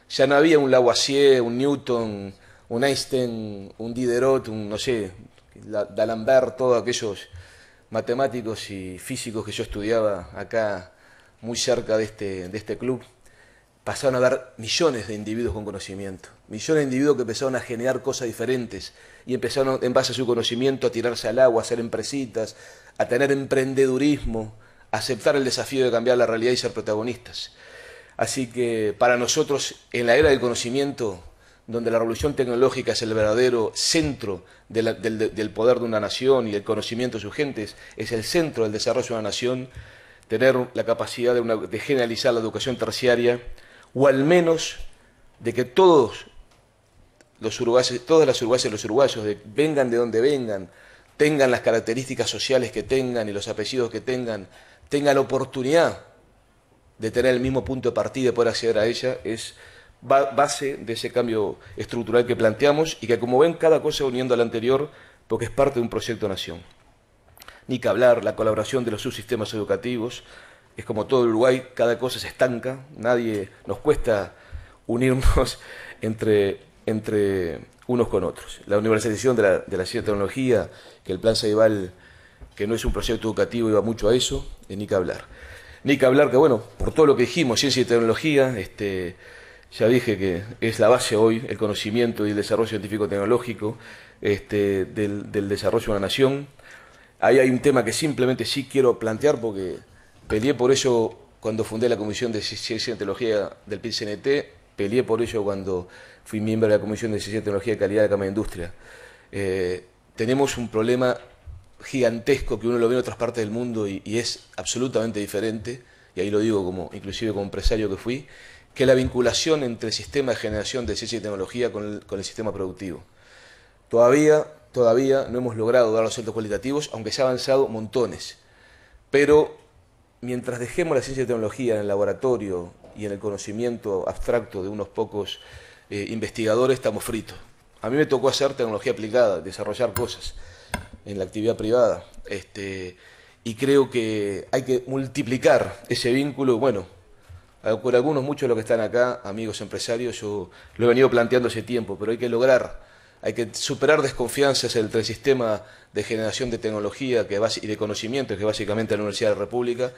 Ya no había un Lavoisier, un Newton, un Einstein, un Diderot, no sé, D'Alembert, todos aquellos matemáticos y físicos que yo estudiaba acá muy cerca de este club. Pasaron a haber millones de individuos con conocimiento, millones de individuos que empezaron a generar cosas diferentes y empezaron en base a su conocimiento a tirarse al agua, a hacer empresitas, a tener emprendedurismo, a aceptar el desafío de cambiar la realidad y ser protagonistas. Así que para nosotros, en la era del conocimiento, donde la revolución tecnológica es el verdadero centro del poder de una nación y el conocimiento de sus gentes, es el centro del desarrollo de una nación, tener la capacidad de generalizar la educación terciaria, o al menos de que todos los uruguayos, todas las uruguayas y los uruguayos, vengan de donde vengan, tengan las características sociales que tengan y los apellidos que tengan la oportunidad de tener el mismo punto de partida y poder acceder a ella, es base de ese cambio estructural que planteamos y que, como ven, cada cosa uniendo a la anterior porque es parte de un proyecto de nación. Ni que hablar, la colaboración de los subsistemas educativos, es como todo el Uruguay, cada cosa se estanca, nos cuesta unirnos entre unos con otros. La universalización de la ciencia y tecnología, que el plan Ceibal, que no es un proyecto educativo, iba mucho a eso, ni que hablar. Ni que hablar que, bueno, por todo lo que dijimos, ciencia y tecnología, ya dije que es la base hoy, el conocimiento y el desarrollo científico-tecnológico del desarrollo de una nación. Ahí hay un tema que simplemente sí quiero plantear porque peleé por ello cuando fundé la Comisión de Ciencia y Tecnología del PIT-CNT, peleé por ello cuando fui miembro de la Comisión de Ciencia y Tecnología de Calidad de la Cámara de Industria. Tenemos un problema gigantesco que uno lo ve en otras partes del mundo y es absolutamente diferente, y ahí lo digo inclusive como empresario que fui, que la vinculación entre el sistema de generación de ciencia y tecnología con el sistema productivo. Todavía no hemos logrado dar los saltos cualitativos, aunque se ha avanzado montones. Pero mientras dejemos la ciencia y tecnología en el laboratorio y en el conocimiento abstracto de unos pocos investigadores, estamos fritos. A mí me tocó hacer tecnología aplicada, desarrollar cosas en la actividad privada. Y creo que hay que multiplicar ese vínculo. Bueno, por algunos, muchos de los que están acá, amigos empresarios, yo lo he venido planteando hace tiempo, pero hay que superar desconfianzas entre el sistema de generación de tecnología y de conocimiento, que básicamente la Universidad de la República,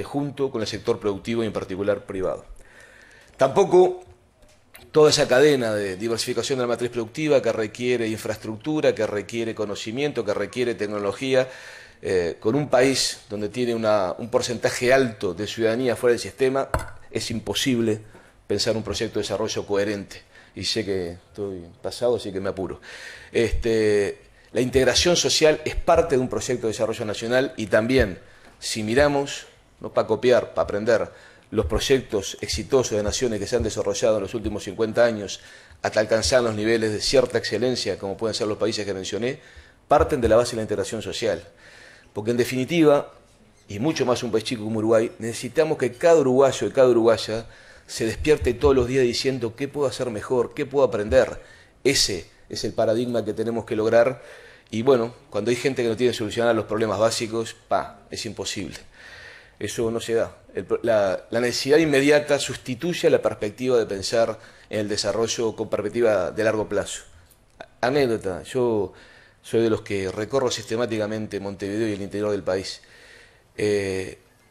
junto con el sector productivo y en particular privado. Tampoco toda esa cadena de diversificación de la matriz productiva que requiere infraestructura, que requiere conocimiento, que requiere tecnología, con un país donde tiene un porcentaje alto de ciudadanía fuera del sistema, es imposible pensar un proyecto de desarrollo coherente. Y sé que estoy pasado, así que me apuro. La integración social es parte de un proyecto de desarrollo nacional y también, si miramos, no para copiar, para aprender, los proyectos exitosos de naciones que se han desarrollado en los últimos 50 años hasta alcanzar los niveles de cierta excelencia, como pueden ser los países que mencioné, parten de la base de la integración social. Porque en definitiva, y mucho más un país chico como Uruguay, necesitamos que cada uruguayo y cada uruguaya se despierte todos los días diciendo qué puedo hacer mejor, qué puedo aprender. Ese es el paradigma que tenemos que lograr. Y bueno, cuando hay gente que no tiene solucionar los problemas básicos, es imposible. Eso no se da. La necesidad inmediata sustituye a la perspectiva de pensar en el desarrollo con perspectiva de largo plazo. Anécdota, yo soy de los que recorro sistemáticamente Montevideo y el interior del país.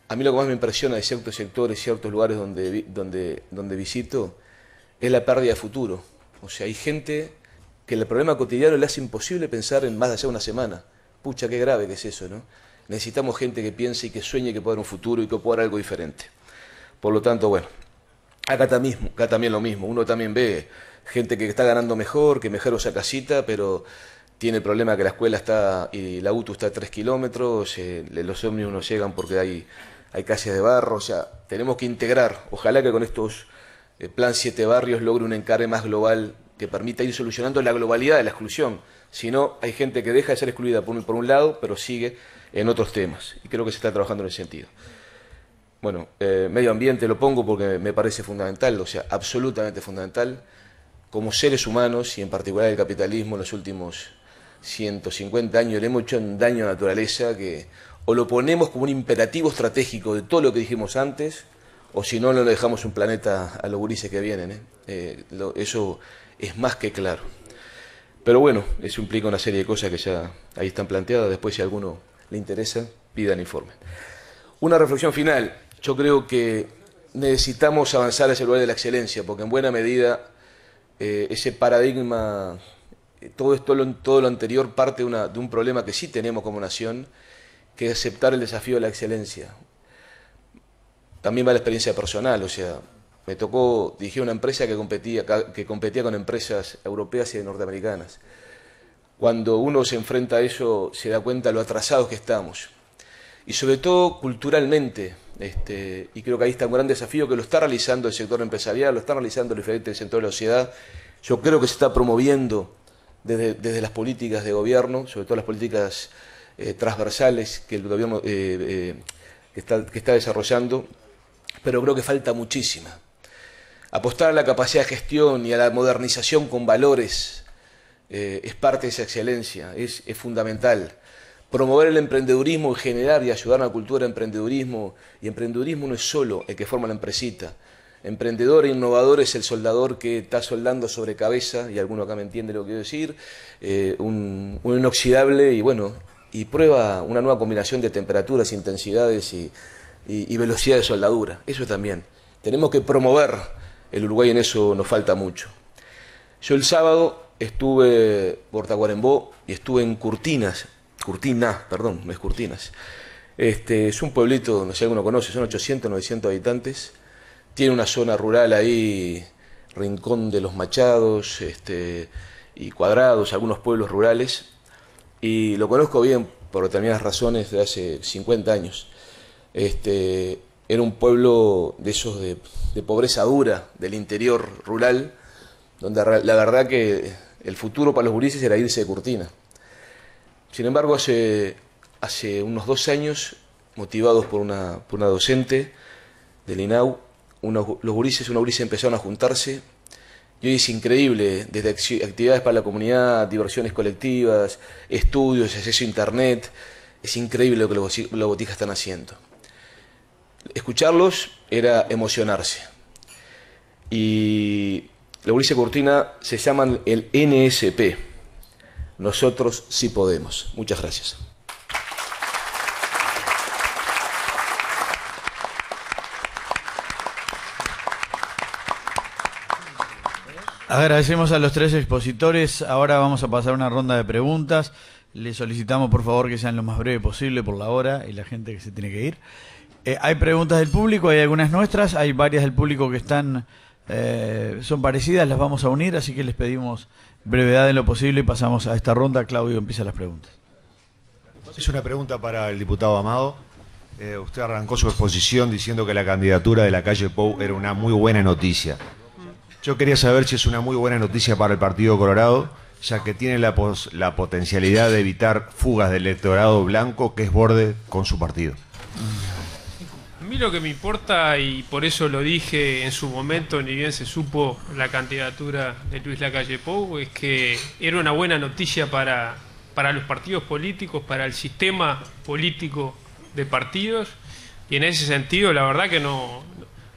A mí lo que más me impresiona de ciertos sectores, ciertos lugares donde visito, es la pérdida de futuro. O sea, hay gente que el problema cotidiano le hace imposible pensar en más de allá de una semana. Pucha, qué grave que es eso, ¿no? Necesitamos gente que piense y que sueñe que pueda haber un futuro y que pueda haber algo diferente. Por lo tanto, bueno, acá también lo mismo. Uno también ve gente que está ganando mejor, que mejor usa casita, pero tiene el problema que la escuela está y la UTU está a 3 kilómetros, los ómnibus no llegan porque hay calles de barro. O sea, tenemos que integrar, ojalá que con estos Plan 7 Barrios logre un encare más global que permita ir solucionando la globalidad de la exclusión. Si no, hay gente que deja de ser excluida por un lado, pero sigue en otros temas. Y creo que se está trabajando en ese sentido. Bueno, medio ambiente lo pongo porque me parece fundamental, o sea, absolutamente fundamental. Como seres humanos, y en particular el capitalismo, en los últimos 150 años le hemos hecho un daño a la naturaleza que o lo ponemos como un imperativo estratégico de todo lo que dijimos antes, o si no, no le dejamos un planeta a los gurises que vienen. Eso es más que claro. Pero bueno, eso implica una serie de cosas que ya ahí están planteadas. Después, si a alguno le interesa, pidan informe. Una reflexión final. Yo creo que necesitamos avanzar hacia el lugar de la excelencia, porque en buena medida ese paradigma, todo lo anterior parte de un problema que sí tenemos como nación, que es aceptar el desafío de la excelencia. También va la experiencia personal, o sea, me tocó dirigir una empresa que competía con empresas europeas y norteamericanas. Cuando uno se enfrenta a eso, se da cuenta de lo atrasados que estamos. Y sobre todo culturalmente, y creo que ahí está un gran desafío que lo está realizando el sector empresarial, lo están realizando los diferentes sectores de la sociedad. Yo creo que se está promoviendo desde las políticas de gobierno, sobre todo las políticas transversales que el gobierno que está desarrollando, pero creo que falta muchísima. Apostar a la capacidad de gestión y a la modernización con valores es parte de esa excelencia, es fundamental. Promover el emprendedurismo y generar y ayudar a la cultura de emprendedurismo. Y emprendedurismo no es solo el que forma la empresita. Emprendedor e innovador es el soldador que está soldando sobre cabeza, y alguno acá me entiende lo que quiero decir, un inoxidable y prueba una nueva combinación de temperaturas, intensidades y velocidad de soldadura. Eso también. Tenemos que promover el Uruguay, en eso nos falta mucho. Yo el sábado estuve por Tacuarembó y estuve en Curtina, no es Curtinas. Es un pueblito, no sé si alguno conoce, son 800, 900 habitantes. Tiene una zona rural ahí, Rincón de los Machados, y Cuadrados, algunos pueblos rurales. Y lo conozco bien por determinadas razones de hace 50 años. Era un pueblo de esos de pobreza dura, del interior rural, donde la verdad que el futuro para los gurises era irse de Curtina. Sin embargo, hace unos 2 años, motivados por una docente del INAU, unos gurises empezaron a juntarse, y hoy es increíble, desde actividades para la comunidad, diversiones colectivas, estudios, acceso a internet, es increíble lo que los botijas están haciendo. Escucharlos era emocionarse. Y los gurises de Curtina se llaman el NSP. Nosotros sí podemos. Muchas gracias. Agradecemos a los 3 expositores. Ahora vamos a pasar una ronda de preguntas. Les solicitamos por favor que sean lo más breve posible por la hora y la gente que se tiene que ir. Hay preguntas del público, hay algunas nuestras, hay varias del público que son parecidas, las vamos a unir, así que les pedimos brevedad en lo posible y pasamos a esta ronda. Claudio empieza las preguntas. Es una pregunta para el diputado Amado. Usted arrancó su exposición diciendo que la candidatura de la calle Pou era una muy buena noticia. Yo quería saber si es una muy buena noticia para el Partido Colorado, ya que tiene la potencialidad de evitar fugas del electorado blanco que es borde con su partido. A mí lo que me importa, y por eso lo dije en su momento, ni bien se supo la candidatura de Luis Lacalle Pou, es que era una buena noticia para los partidos políticos, para el sistema político de partidos, y en ese sentido la verdad que no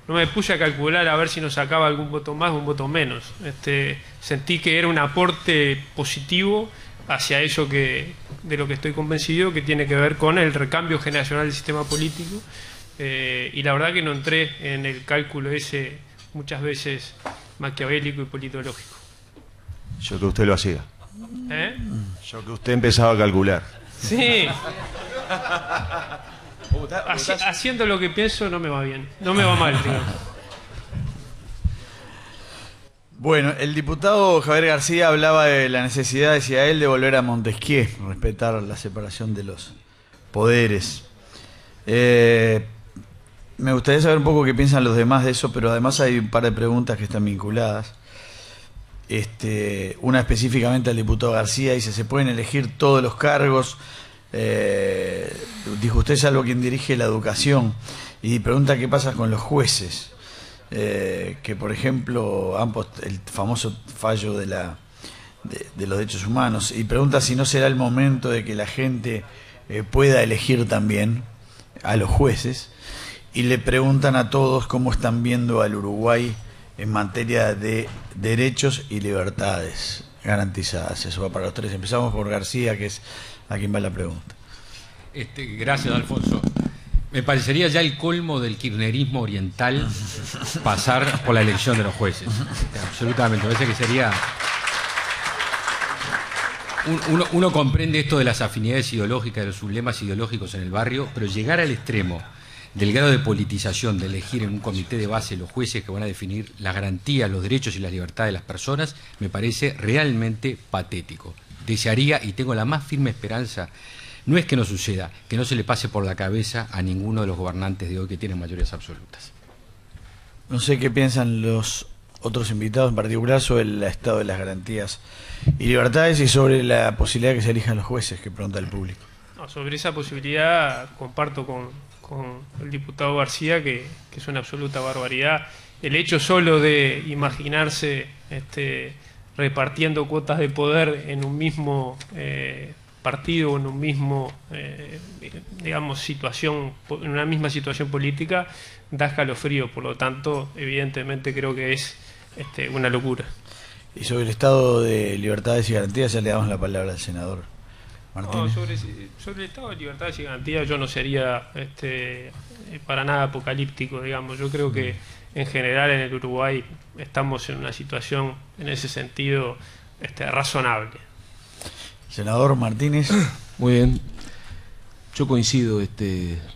me puse a calcular a ver si nos sacaba algún voto más o un voto menos. Sentí que era un aporte positivo hacia eso de lo que estoy convencido, que tiene que ver con el recambio generacional del sistema político. Y la verdad que no entré en el cálculo ese muchas veces maquiavélico y politológico. Yo que usted lo hacía. Yo que usted empezaba a calcular. Sí. Haciendo lo que pienso no me va bien, no me va mal, digamos. Bueno, el diputado Javier García hablaba de la necesidad, decía él, de volver a Montesquieu, respetar la separación de los poderes. Me gustaría saber un poco qué piensan los demás de eso, pero además hay un par de preguntas que están vinculadas. Una específicamente al diputado García, dice, ¿se pueden elegir todos los cargos? Dijo usted, es algo quien dirige la educación, y pregunta qué pasa con los jueces, que por ejemplo el famoso fallo de los derechos humanos, y pregunta si no será el momento de que la gente pueda elegir también a los jueces, y le preguntan a todos cómo están viendo al Uruguay en materia de derechos y libertades garantizadas. Eso va para los 3. Empezamos por García, que es a quien va la pregunta. Gracias, Alfonso. Me parecería ya el colmo del kirchnerismo oriental pasar por la elección de los jueces. Absolutamente. Me parece que sería... Uno comprende esto de las afinidades ideológicas, de los sublemas ideológicos en el barrio, pero llegar al extremo del grado de politización, de elegir en un comité de base los jueces que van a definir las garantías, los derechos y las libertades de las personas, me parece realmente patético. Desearía, y tengo la más firme esperanza, no es que no suceda, que no se le pase por la cabeza a ninguno de los gobernantes de hoy que tienen mayorías absolutas. No sé qué piensan los otros invitados, en particular sobre el estado de las garantías y libertades y sobre la posibilidad de que se elijan los jueces, que pregunta el público. No, sobre esa posibilidad comparto con el diputado García que es una absoluta barbaridad, el hecho solo de imaginarse repartiendo cuotas de poder en un mismo partido o en un mismo, digamos, situación, en una misma situación política, da escalofrío. Por lo tanto, evidentemente creo que es una locura. Y sobre el estado de libertades y garantías ya le damos la palabra al senador Martínez. No, sobre el estado de libertades y garantías yo no sería para nada apocalíptico, digamos. Yo creo que en general en el Uruguay estamos en una situación en ese sentido razonable. Senador Martínez. Muy bien. Yo coincido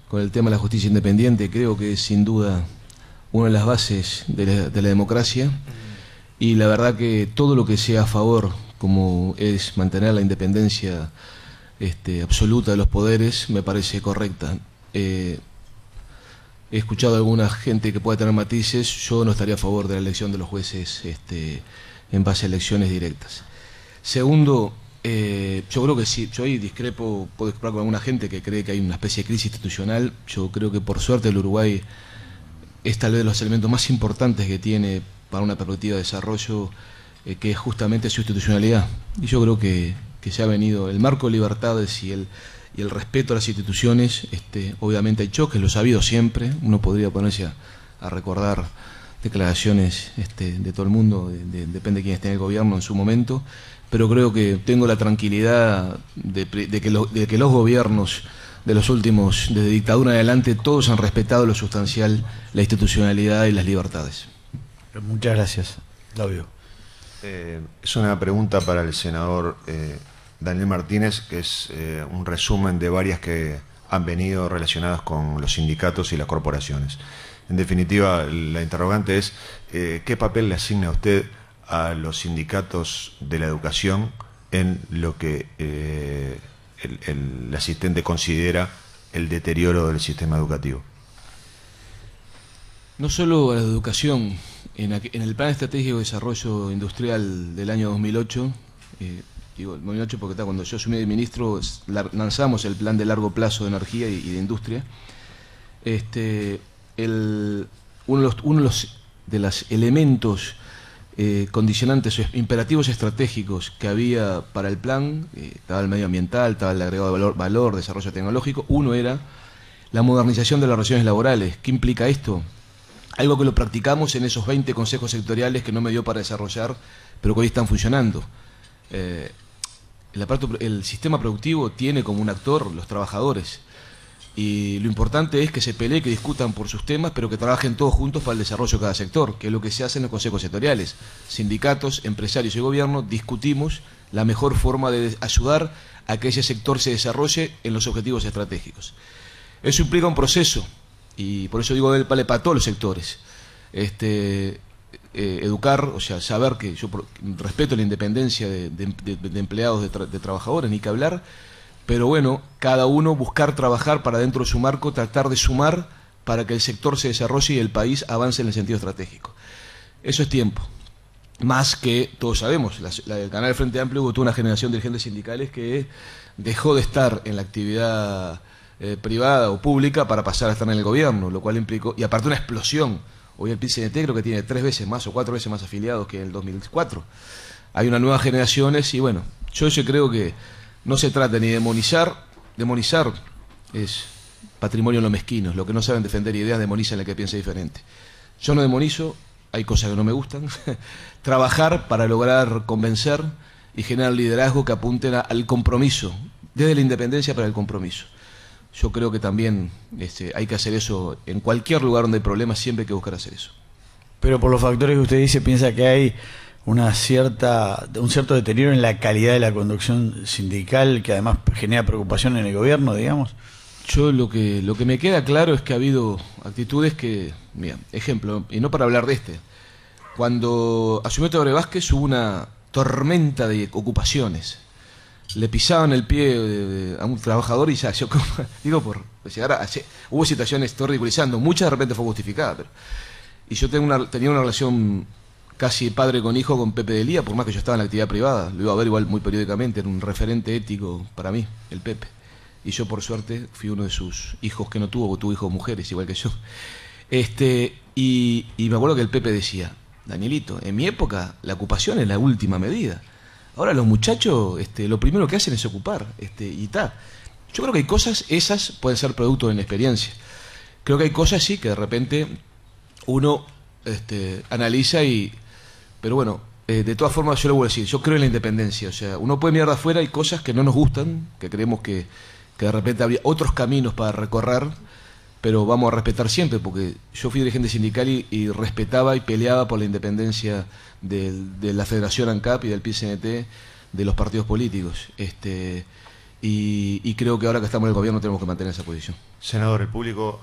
con el tema de la justicia independiente. Creo que es sin duda una de las bases de la democracia. Y la verdad que todo lo que sea a favor, como es mantener la independencia absoluta de los poderes, me parece correcta. He escuchado a alguna gente que pueda tener matices. Yo no estaría a favor de la elección de los jueces en base a elecciones directas. Segundo, yo creo que sí, yo ahí puedo discrepar con alguna gente que cree que hay una especie de crisis institucional. Yo creo que por suerte el Uruguay es tal vez de los elementos más importantes que tiene para una perspectiva de desarrollo, que es justamente su institucionalidad. Y yo creo que se ha venido, el marco de libertades y el respeto a las instituciones, obviamente hay choques, los ha habido siempre. Uno podría ponerse a recordar declaraciones de todo el mundo, depende de quién esté en el gobierno en su momento, pero creo que tengo la tranquilidad de que los gobiernos de los últimos, desde dictadura en adelante, todos han respetado lo sustancial, la institucionalidad y las libertades. Muchas gracias, Claudio. Es una pregunta para el senador Daniel Martínez, que es un resumen de varias que han venido relacionadas con los sindicatos y las corporaciones. En definitiva, la interrogante es, ¿qué papel le asigna usted a los sindicatos de la educación en lo que el asistente considera el deterioro del sistema educativo? No solo a la educación, en el Plan Estratégico de Desarrollo Industrial del año 2008, digo 2008 porque cuando yo asumí de ministro lanzamos el plan de largo plazo de energía y de industria. Uno de los elementos condicionantes o imperativos estratégicos que había para el plan, estaba el medioambiental, estaba el agregado de valor, desarrollo tecnológico. Uno era la modernización de las relaciones laborales. ¿Qué implica esto? Algo que lo practicamos en esos 20 consejos sectoriales que no me dio para desarrollar, pero que hoy están funcionando. El sistema productivo tiene como un actor los trabajadores. Y lo importante es que se peleen, que discutan por sus temas, pero que trabajen todos juntos para el desarrollo de cada sector, que es lo que se hace en los consejos sectoriales. Sindicatos, empresarios y gobierno discutimos la mejor forma de ayudar a que ese sector se desarrolle en los objetivos estratégicos. Eso implica un proceso, y por eso digo, vale para todos los sectores. Educar, o sea, saber que yo respeto la independencia de empleados, de trabajadores, ni que hablar. Pero bueno, cada uno buscar trabajar para dentro de su marco, tratar de sumar para que el sector se desarrolle y el país avance en el sentido estratégico. Eso es tiempo. Más que, todos sabemos, el canal del Frente Amplio hubo toda una generación de dirigentes sindicales que dejó de estar en la actividad privada o pública para pasar a estar en el gobierno, lo cual implicó, y aparte una explosión. Hoy el PIT-CNT creo que tiene 3 veces más o 4 veces más afiliados que en el 2004. Hay unas nuevas generaciones y bueno, yo creo que no se trata ni de demonizar es patrimonio de los mezquinos, los que no saben defender ideas demonizan al que piensa diferente. Yo no demonizo, hay cosas que no me gustan, trabajar para lograr convencer y generar liderazgo que apunten al compromiso, desde la independencia para el compromiso. Yo creo que también hay que hacer eso en cualquier lugar donde hay problemas, siempre hay que buscar hacer eso. Pero por los factores que usted dice, piensa que hay un cierto deterioro en la calidad de la conducción sindical, que además genera preocupación en el gobierno, digamos. Yo lo que me queda claro es que ha habido actitudes que, mira, ejemplo, y no para hablar de cuando asumió Teodoro Vázquez hubo una tormenta de ocupaciones. Le pisaban el pie a un trabajador y ya, yo digo, por llegar hubo situaciones, estoy ridiculizando, muchas de repente fue justificada, pero, y yo tenía una relación casi padre con hijo con Pepe Delía, por más que yo estaba en la actividad privada, lo iba a ver igual muy periódicamente, era un referente ético para mí, el Pepe. Y yo por suerte fui uno de sus hijos que no tuvo, porque tuvo hijos mujeres igual que yo. Y Y me acuerdo que el Pepe decía, Danielito, en mi época la ocupación es la última medida. Ahora los muchachos lo primero que hacen es ocupar, y tal. Yo creo que hay cosas, esas pueden ser producto de la experiencia. Creo que hay cosas sí que de repente uno analiza pero bueno, de todas formas yo le voy a decir, yo creo en la independencia. O sea, uno puede mirar de afuera, hay cosas que no nos gustan, que creemos que de repente habría otros caminos para recorrer, pero vamos a respetar siempre, porque yo fui dirigente sindical y respetaba y peleaba por la independencia de la Federación ANCAP y del PCNT, de los partidos políticos. Y creo que ahora que estamos en el gobierno tenemos que mantener esa posición. Senador, el público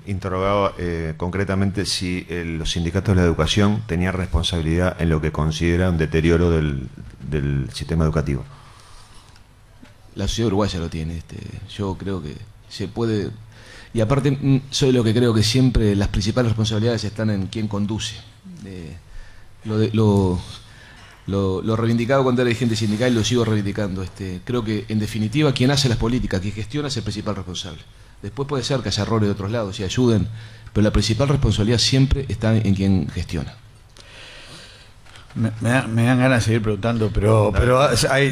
interrogaba concretamente si los sindicatos de la educación tenían responsabilidad en lo que considera un deterioro del sistema educativo. La sociedad uruguaya lo tiene. Yo creo que se puede... Y aparte, soy lo que creo que siempre las principales responsabilidades están en quien conduce. Lo reivindicado cuando era dirigente sindical y lo sigo reivindicando. Creo que, en definitiva, quien hace las políticas, quien gestiona, es el principal responsable. Después puede ser que haya errores de otros lados y ayuden, pero la principal responsabilidad siempre está en quien gestiona. Me dan ganas de seguir preguntando, pero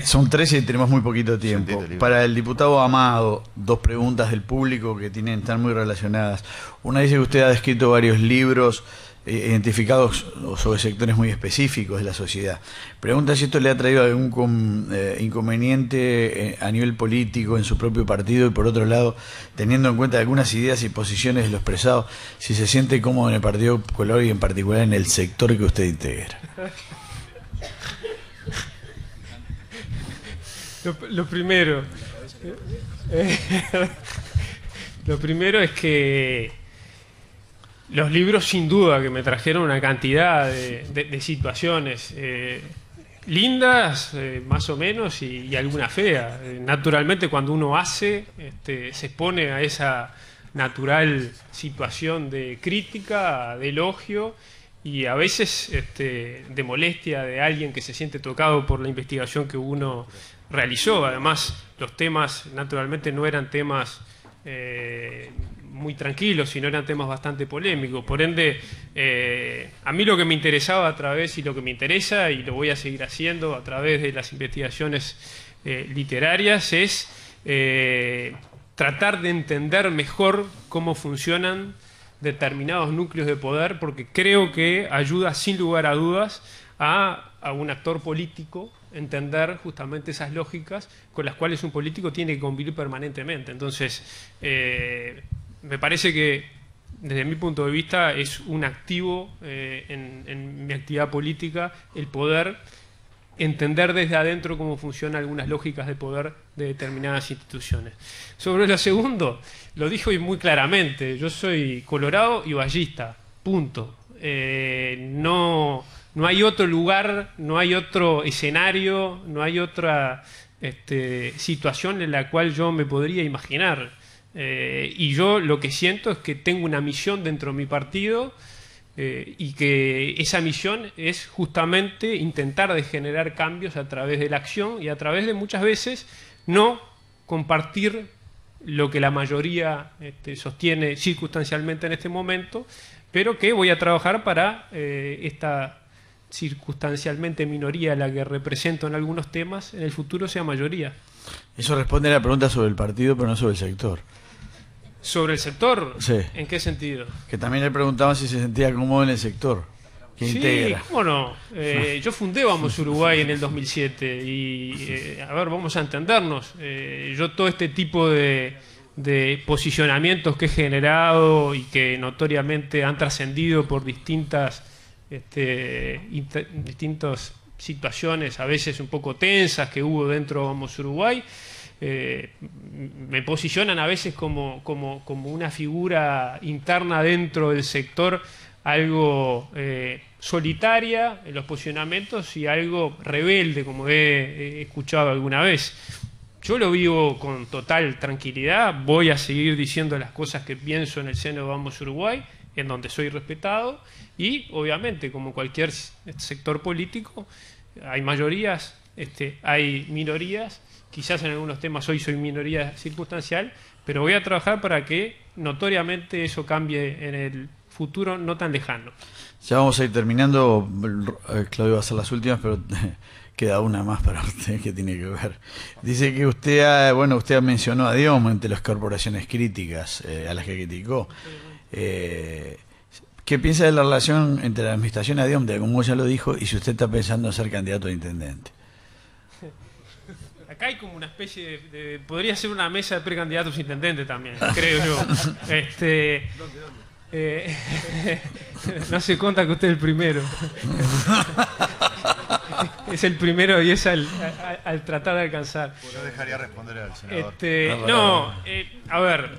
son 13 y tenemos muy poquito tiempo. Para el diputado Amado, 2 preguntas del público que están muy relacionadas. Una dice que usted ha escrito varios libros identificados sobre sectores muy específicos de la sociedad. Pregunta si esto le ha traído algún inconveniente a nivel político en su propio partido, y por otro lado, teniendo en cuenta algunas ideas y posiciones de lo expresado, si se siente cómodo en el Partido Color y en particular en el sector que usted integra. Lo primero es que los libros sin duda que me trajeron una cantidad de situaciones lindas, más o menos, y alguna fea. Naturalmente, cuando uno hace, se expone a esa natural situación de crítica, de elogio y a veces de molestia de alguien que se siente tocado por la investigación que uno realizó. Además, los temas naturalmente no eran temas muy tranquilos, sino eran temas bastante polémicos. Por ende, a mí lo que me interesaba a través, y lo que me interesa, y lo voy a seguir haciendo a través de las investigaciones literarias, es tratar de entender mejor cómo funcionan determinados núcleos de poder, porque creo que ayuda sin lugar a dudas a un actor político entender justamente esas lógicas con las cuales un político tiene que convivir permanentemente. Entonces, me parece que desde mi punto de vista es un activo en mi actividad política el poder entender desde adentro cómo funcionan algunas lógicas de poder de determinadas instituciones. Sobre lo segundo, lo dijo muy claramente, yo soy colorado y vallista, punto. No hay otro lugar, no hay otro escenario, no hay otra situación en la cual yo me podría imaginar. Y yo lo que siento es que tengo una misión dentro de mi partido, y que esa misión es justamente intentar de generar cambios a través de la acción y a través de muchas veces no compartir lo que la mayoría sostiene circunstancialmente en este momento, pero que voy a trabajar para esta circunstancialmente minoría a la que represento en algunos temas, en el futuro sea mayoría. Eso responde a la pregunta sobre el partido, pero no sobre el sector. ¿Sobre el sector? Sí. ¿En qué sentido? Que también le preguntaba si se sentía cómodo en el sector que integra. Sí, cómo no. Yo fundé Vamos Uruguay en el 2007 y, a ver, vamos a entendernos. Yo todo este tipo de posicionamientos que he generado y que notoriamente han trascendido por distintas situaciones, a veces un poco tensas, que hubo dentro de Vamos Uruguay, me posicionan a veces como una figura interna dentro del sector, algo solitaria en los posicionamientos y algo rebelde, como he escuchado alguna vez. Yo lo vivo con total tranquilidad, voy a seguir diciendo las cosas que pienso en el seno de Vamos Uruguay, en donde soy respetado, y obviamente, como cualquier sector político, hay mayorías, hay minorías. Quizás en algunos temas hoy soy minoría circunstancial, pero voy a trabajar para que notoriamente eso cambie en el futuro no tan lejano. Ya vamos a ir terminando. Claudio va a hacer las últimas, pero queda una más para usted que tiene que ver. Dice que usted mencionó a Diom entre las corporaciones críticas a las que criticó. ¿Qué piensa de la relación entre la administración y Diom, como ya lo dijo, y si usted está pensando en ser candidato a intendente? Acá hay como una especie de podría ser una mesa de precandidatos a intendente también, creo yo. No se cuenta que usted es el primero. Es el primero y es al tratar de alcanzar. No dejaría responder al senador. A ver,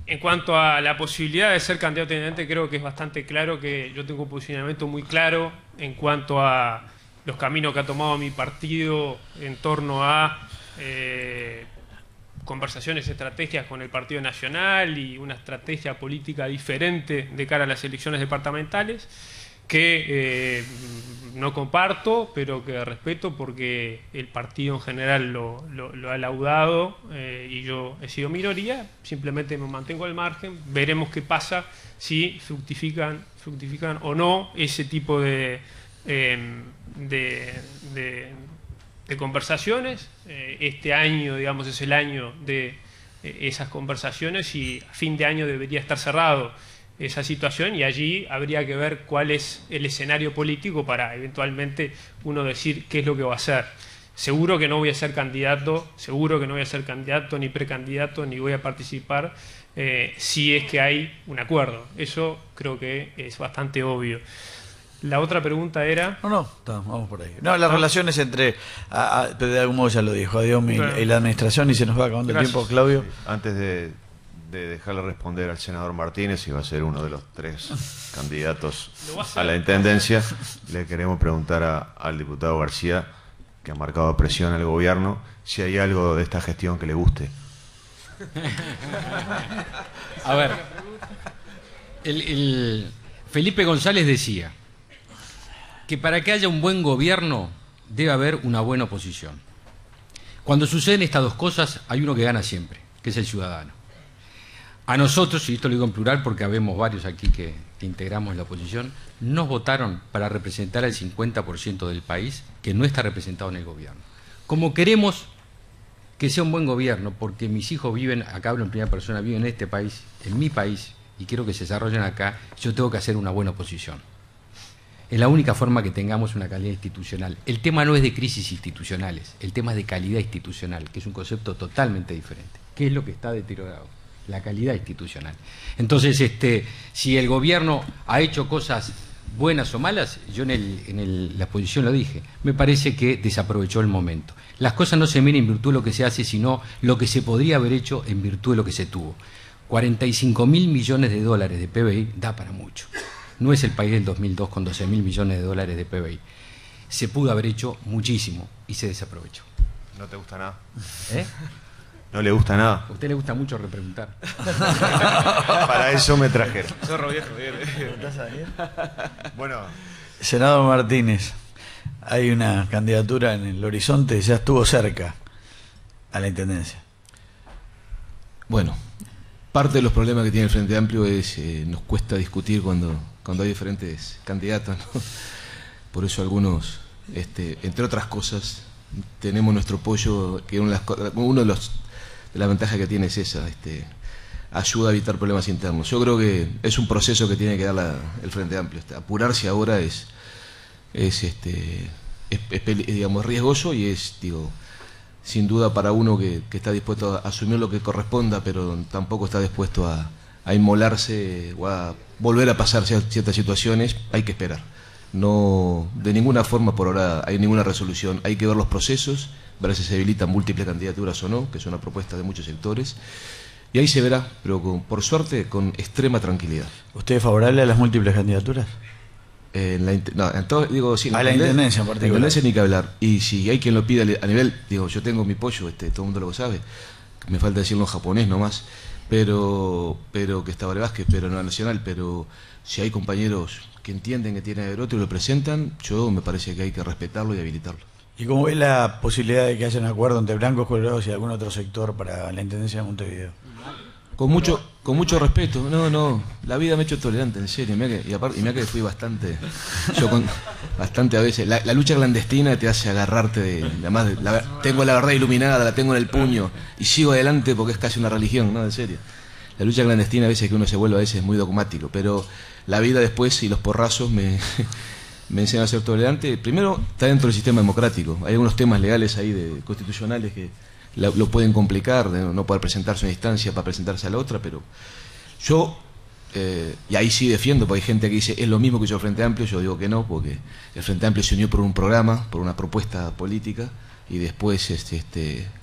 en cuanto a la posibilidad de ser candidato a intendente, creo que es bastante claro que yo tengo un posicionamiento muy claro en cuanto a los caminos que ha tomado mi partido en torno a conversaciones, estrategias con el Partido Nacional y una estrategia política diferente de cara a las elecciones departamentales que no comparto, pero que respeto porque el partido en general lo ha laudado y yo he sido minoría, simplemente me mantengo al margen, veremos qué pasa si fructifican o no ese tipo de conversaciones. Este año, digamos, es el año de esas conversaciones y a fin de año debería estar cerrado esa situación y allí habría que ver cuál es el escenario político para eventualmente uno decir qué es lo que va a hacer. Seguro que no voy a ser candidato, ni precandidato, ni voy a participar si es que hay un acuerdo. Eso creo que es bastante obvio. La otra pregunta era... Vamos por ahí. Las relaciones entre, pero de algún modo ya lo dijo, Diom y la administración, y se nos va acabando el tiempo, Claudio. Antes de dejarle responder al senador Martínez, y va a ser uno de los 3 candidatos a la intendencia, le queremos preguntar al diputado García, que ha marcado presión al gobierno, si hay algo de esta gestión que le guste. A ver, Felipe González decía que para que haya un buen gobierno debe haber una buena oposición. Cuando suceden estas dos cosas, hay uno que gana siempre, que es el ciudadano. A nosotros, y esto lo digo en plural porque habemos varios aquí que integramos la oposición, nos votaron para representar al 50% del país que no está representado en el gobierno. Como queremos que sea un buen gobierno, porque mis hijos viven, acá hablo en primera persona, viven en este país, en mi país, y quiero que se desarrollen acá, yo tengo que hacer una buena oposición. Es la única forma que tengamos una calidad institucional. El tema no es de crisis institucionales, el tema es de calidad institucional, que es un concepto totalmente diferente. ¿Qué es lo que está deteriorado? La calidad institucional. Entonces, si el gobierno ha hecho cosas buenas o malas, yo en la exposición lo dije, me parece que desaprovechó el momento. Las cosas no se miden en virtud de lo que se hace, sino lo que se podría haber hecho en virtud de lo que se tuvo. 45.000 millones de dólares de PBI da para mucho. No es el país del 2002 con 12.000 millones de dólares de PBI. Se pudo haber hecho muchísimo y se desaprovechó. ¿No te gusta nada? ¿Eh? ¿No le gusta nada? A usted le gusta mucho repreguntar. Para eso me trajeron. Zorro viejo, Bueno, senador Martínez, hay una candidatura en el horizonte, ya estuvo cerca a la intendencia. Bueno, parte de los problemas que tiene el Frente Amplio es nos cuesta discutir cuando hay diferentes candidatos, ¿no? Por eso algunos, entre otras cosas, tenemos nuestro apoyo, que uno de las ventajas que tiene es esa, ayuda a evitar problemas internos. Yo creo que es un proceso que tiene que dar el Frente Amplio. Apurarse ahora es digamos, riesgoso y es, sin duda para uno que está dispuesto a asumir lo que corresponda, pero tampoco está dispuesto a inmolarse o a volver a pasar ciertas situaciones. Hay que esperar. No, de ninguna forma por ahora hay ninguna resolución. Hay que ver los procesos, ver si se habilitan múltiples candidaturas o no, que es una propuesta de muchos sectores. Y ahí se verá, pero por suerte con extrema tranquilidad. ¿Usted es favorable a las múltiples candidaturas? Sí, a la intendencia en particular. La intendencia ni que hablar. Y si hay quien lo pida a nivel, yo tengo mi pollo, todo el mundo lo sabe. Me falta decirlo en japonés nomás. Pero que está Vale Vázquez, pero no nacional. Pero si hay compañeros que entienden que tiene otro y lo presentan, yo me parece que hay que respetarlo y habilitarlo. ¿Y cómo ve la posibilidad de que haya un acuerdo entre blancos, colorados y algún otro sector para la intendencia de Montevideo? Con mucho Con mucho respeto. No, la vida me ha hecho tolerante, en serio. Y mirá que fui bastante, bastante a veces. La lucha clandestina te hace agarrarte además, tengo la verdad iluminada, la tengo en el puño, y sigo adelante porque es casi una religión, ¿no? En serio. La lucha clandestina a veces que uno se vuelve a veces muy dogmático, pero la vida después y los porrazos me enseñan a ser tolerante. Primero, está dentro del sistema democrático. Hay algunos temas legales ahí constitucionales que lo pueden complicar, de no poder presentarse a una instancia para presentarse a la otra, pero yo, y ahí sí defiendo, porque hay gente que dice, es lo mismo que yo el Frente Amplio. Yo digo que no, porque el Frente Amplio se unió por un programa, por una propuesta política, y después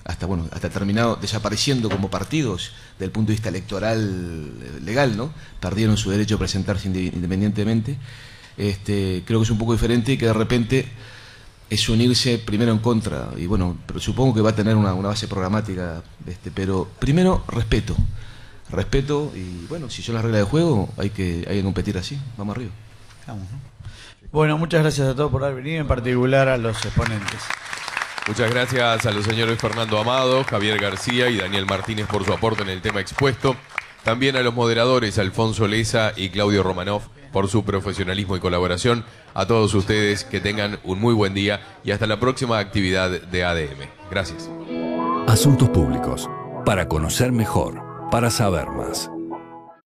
hasta terminado desapareciendo como partidos desde el punto de vista electoral legal, ¿no? Perdieron su derecho a presentarse independientemente. Creo que es un poco diferente y que de repente es unirse primero en contra, y bueno, pero supongo que va a tener una base programática, pero primero respeto, y bueno, si son las reglas de juego hay que competir así, vamos arriba. Vamos, ¿no? Bueno, muchas gracias a todos por haber venido, en particular a los exponentes. Muchas gracias a los señores Fernando Amado, Javier García y Daniel Martínez por su aporte en el tema expuesto. También a los moderadores Alfonso Leza y Claudio Romanov por su profesionalismo y colaboración. A todos ustedes que tengan un muy buen día y hasta la próxima actividad de ADM. Gracias. Asuntos Públicos. Para conocer mejor, para saber más.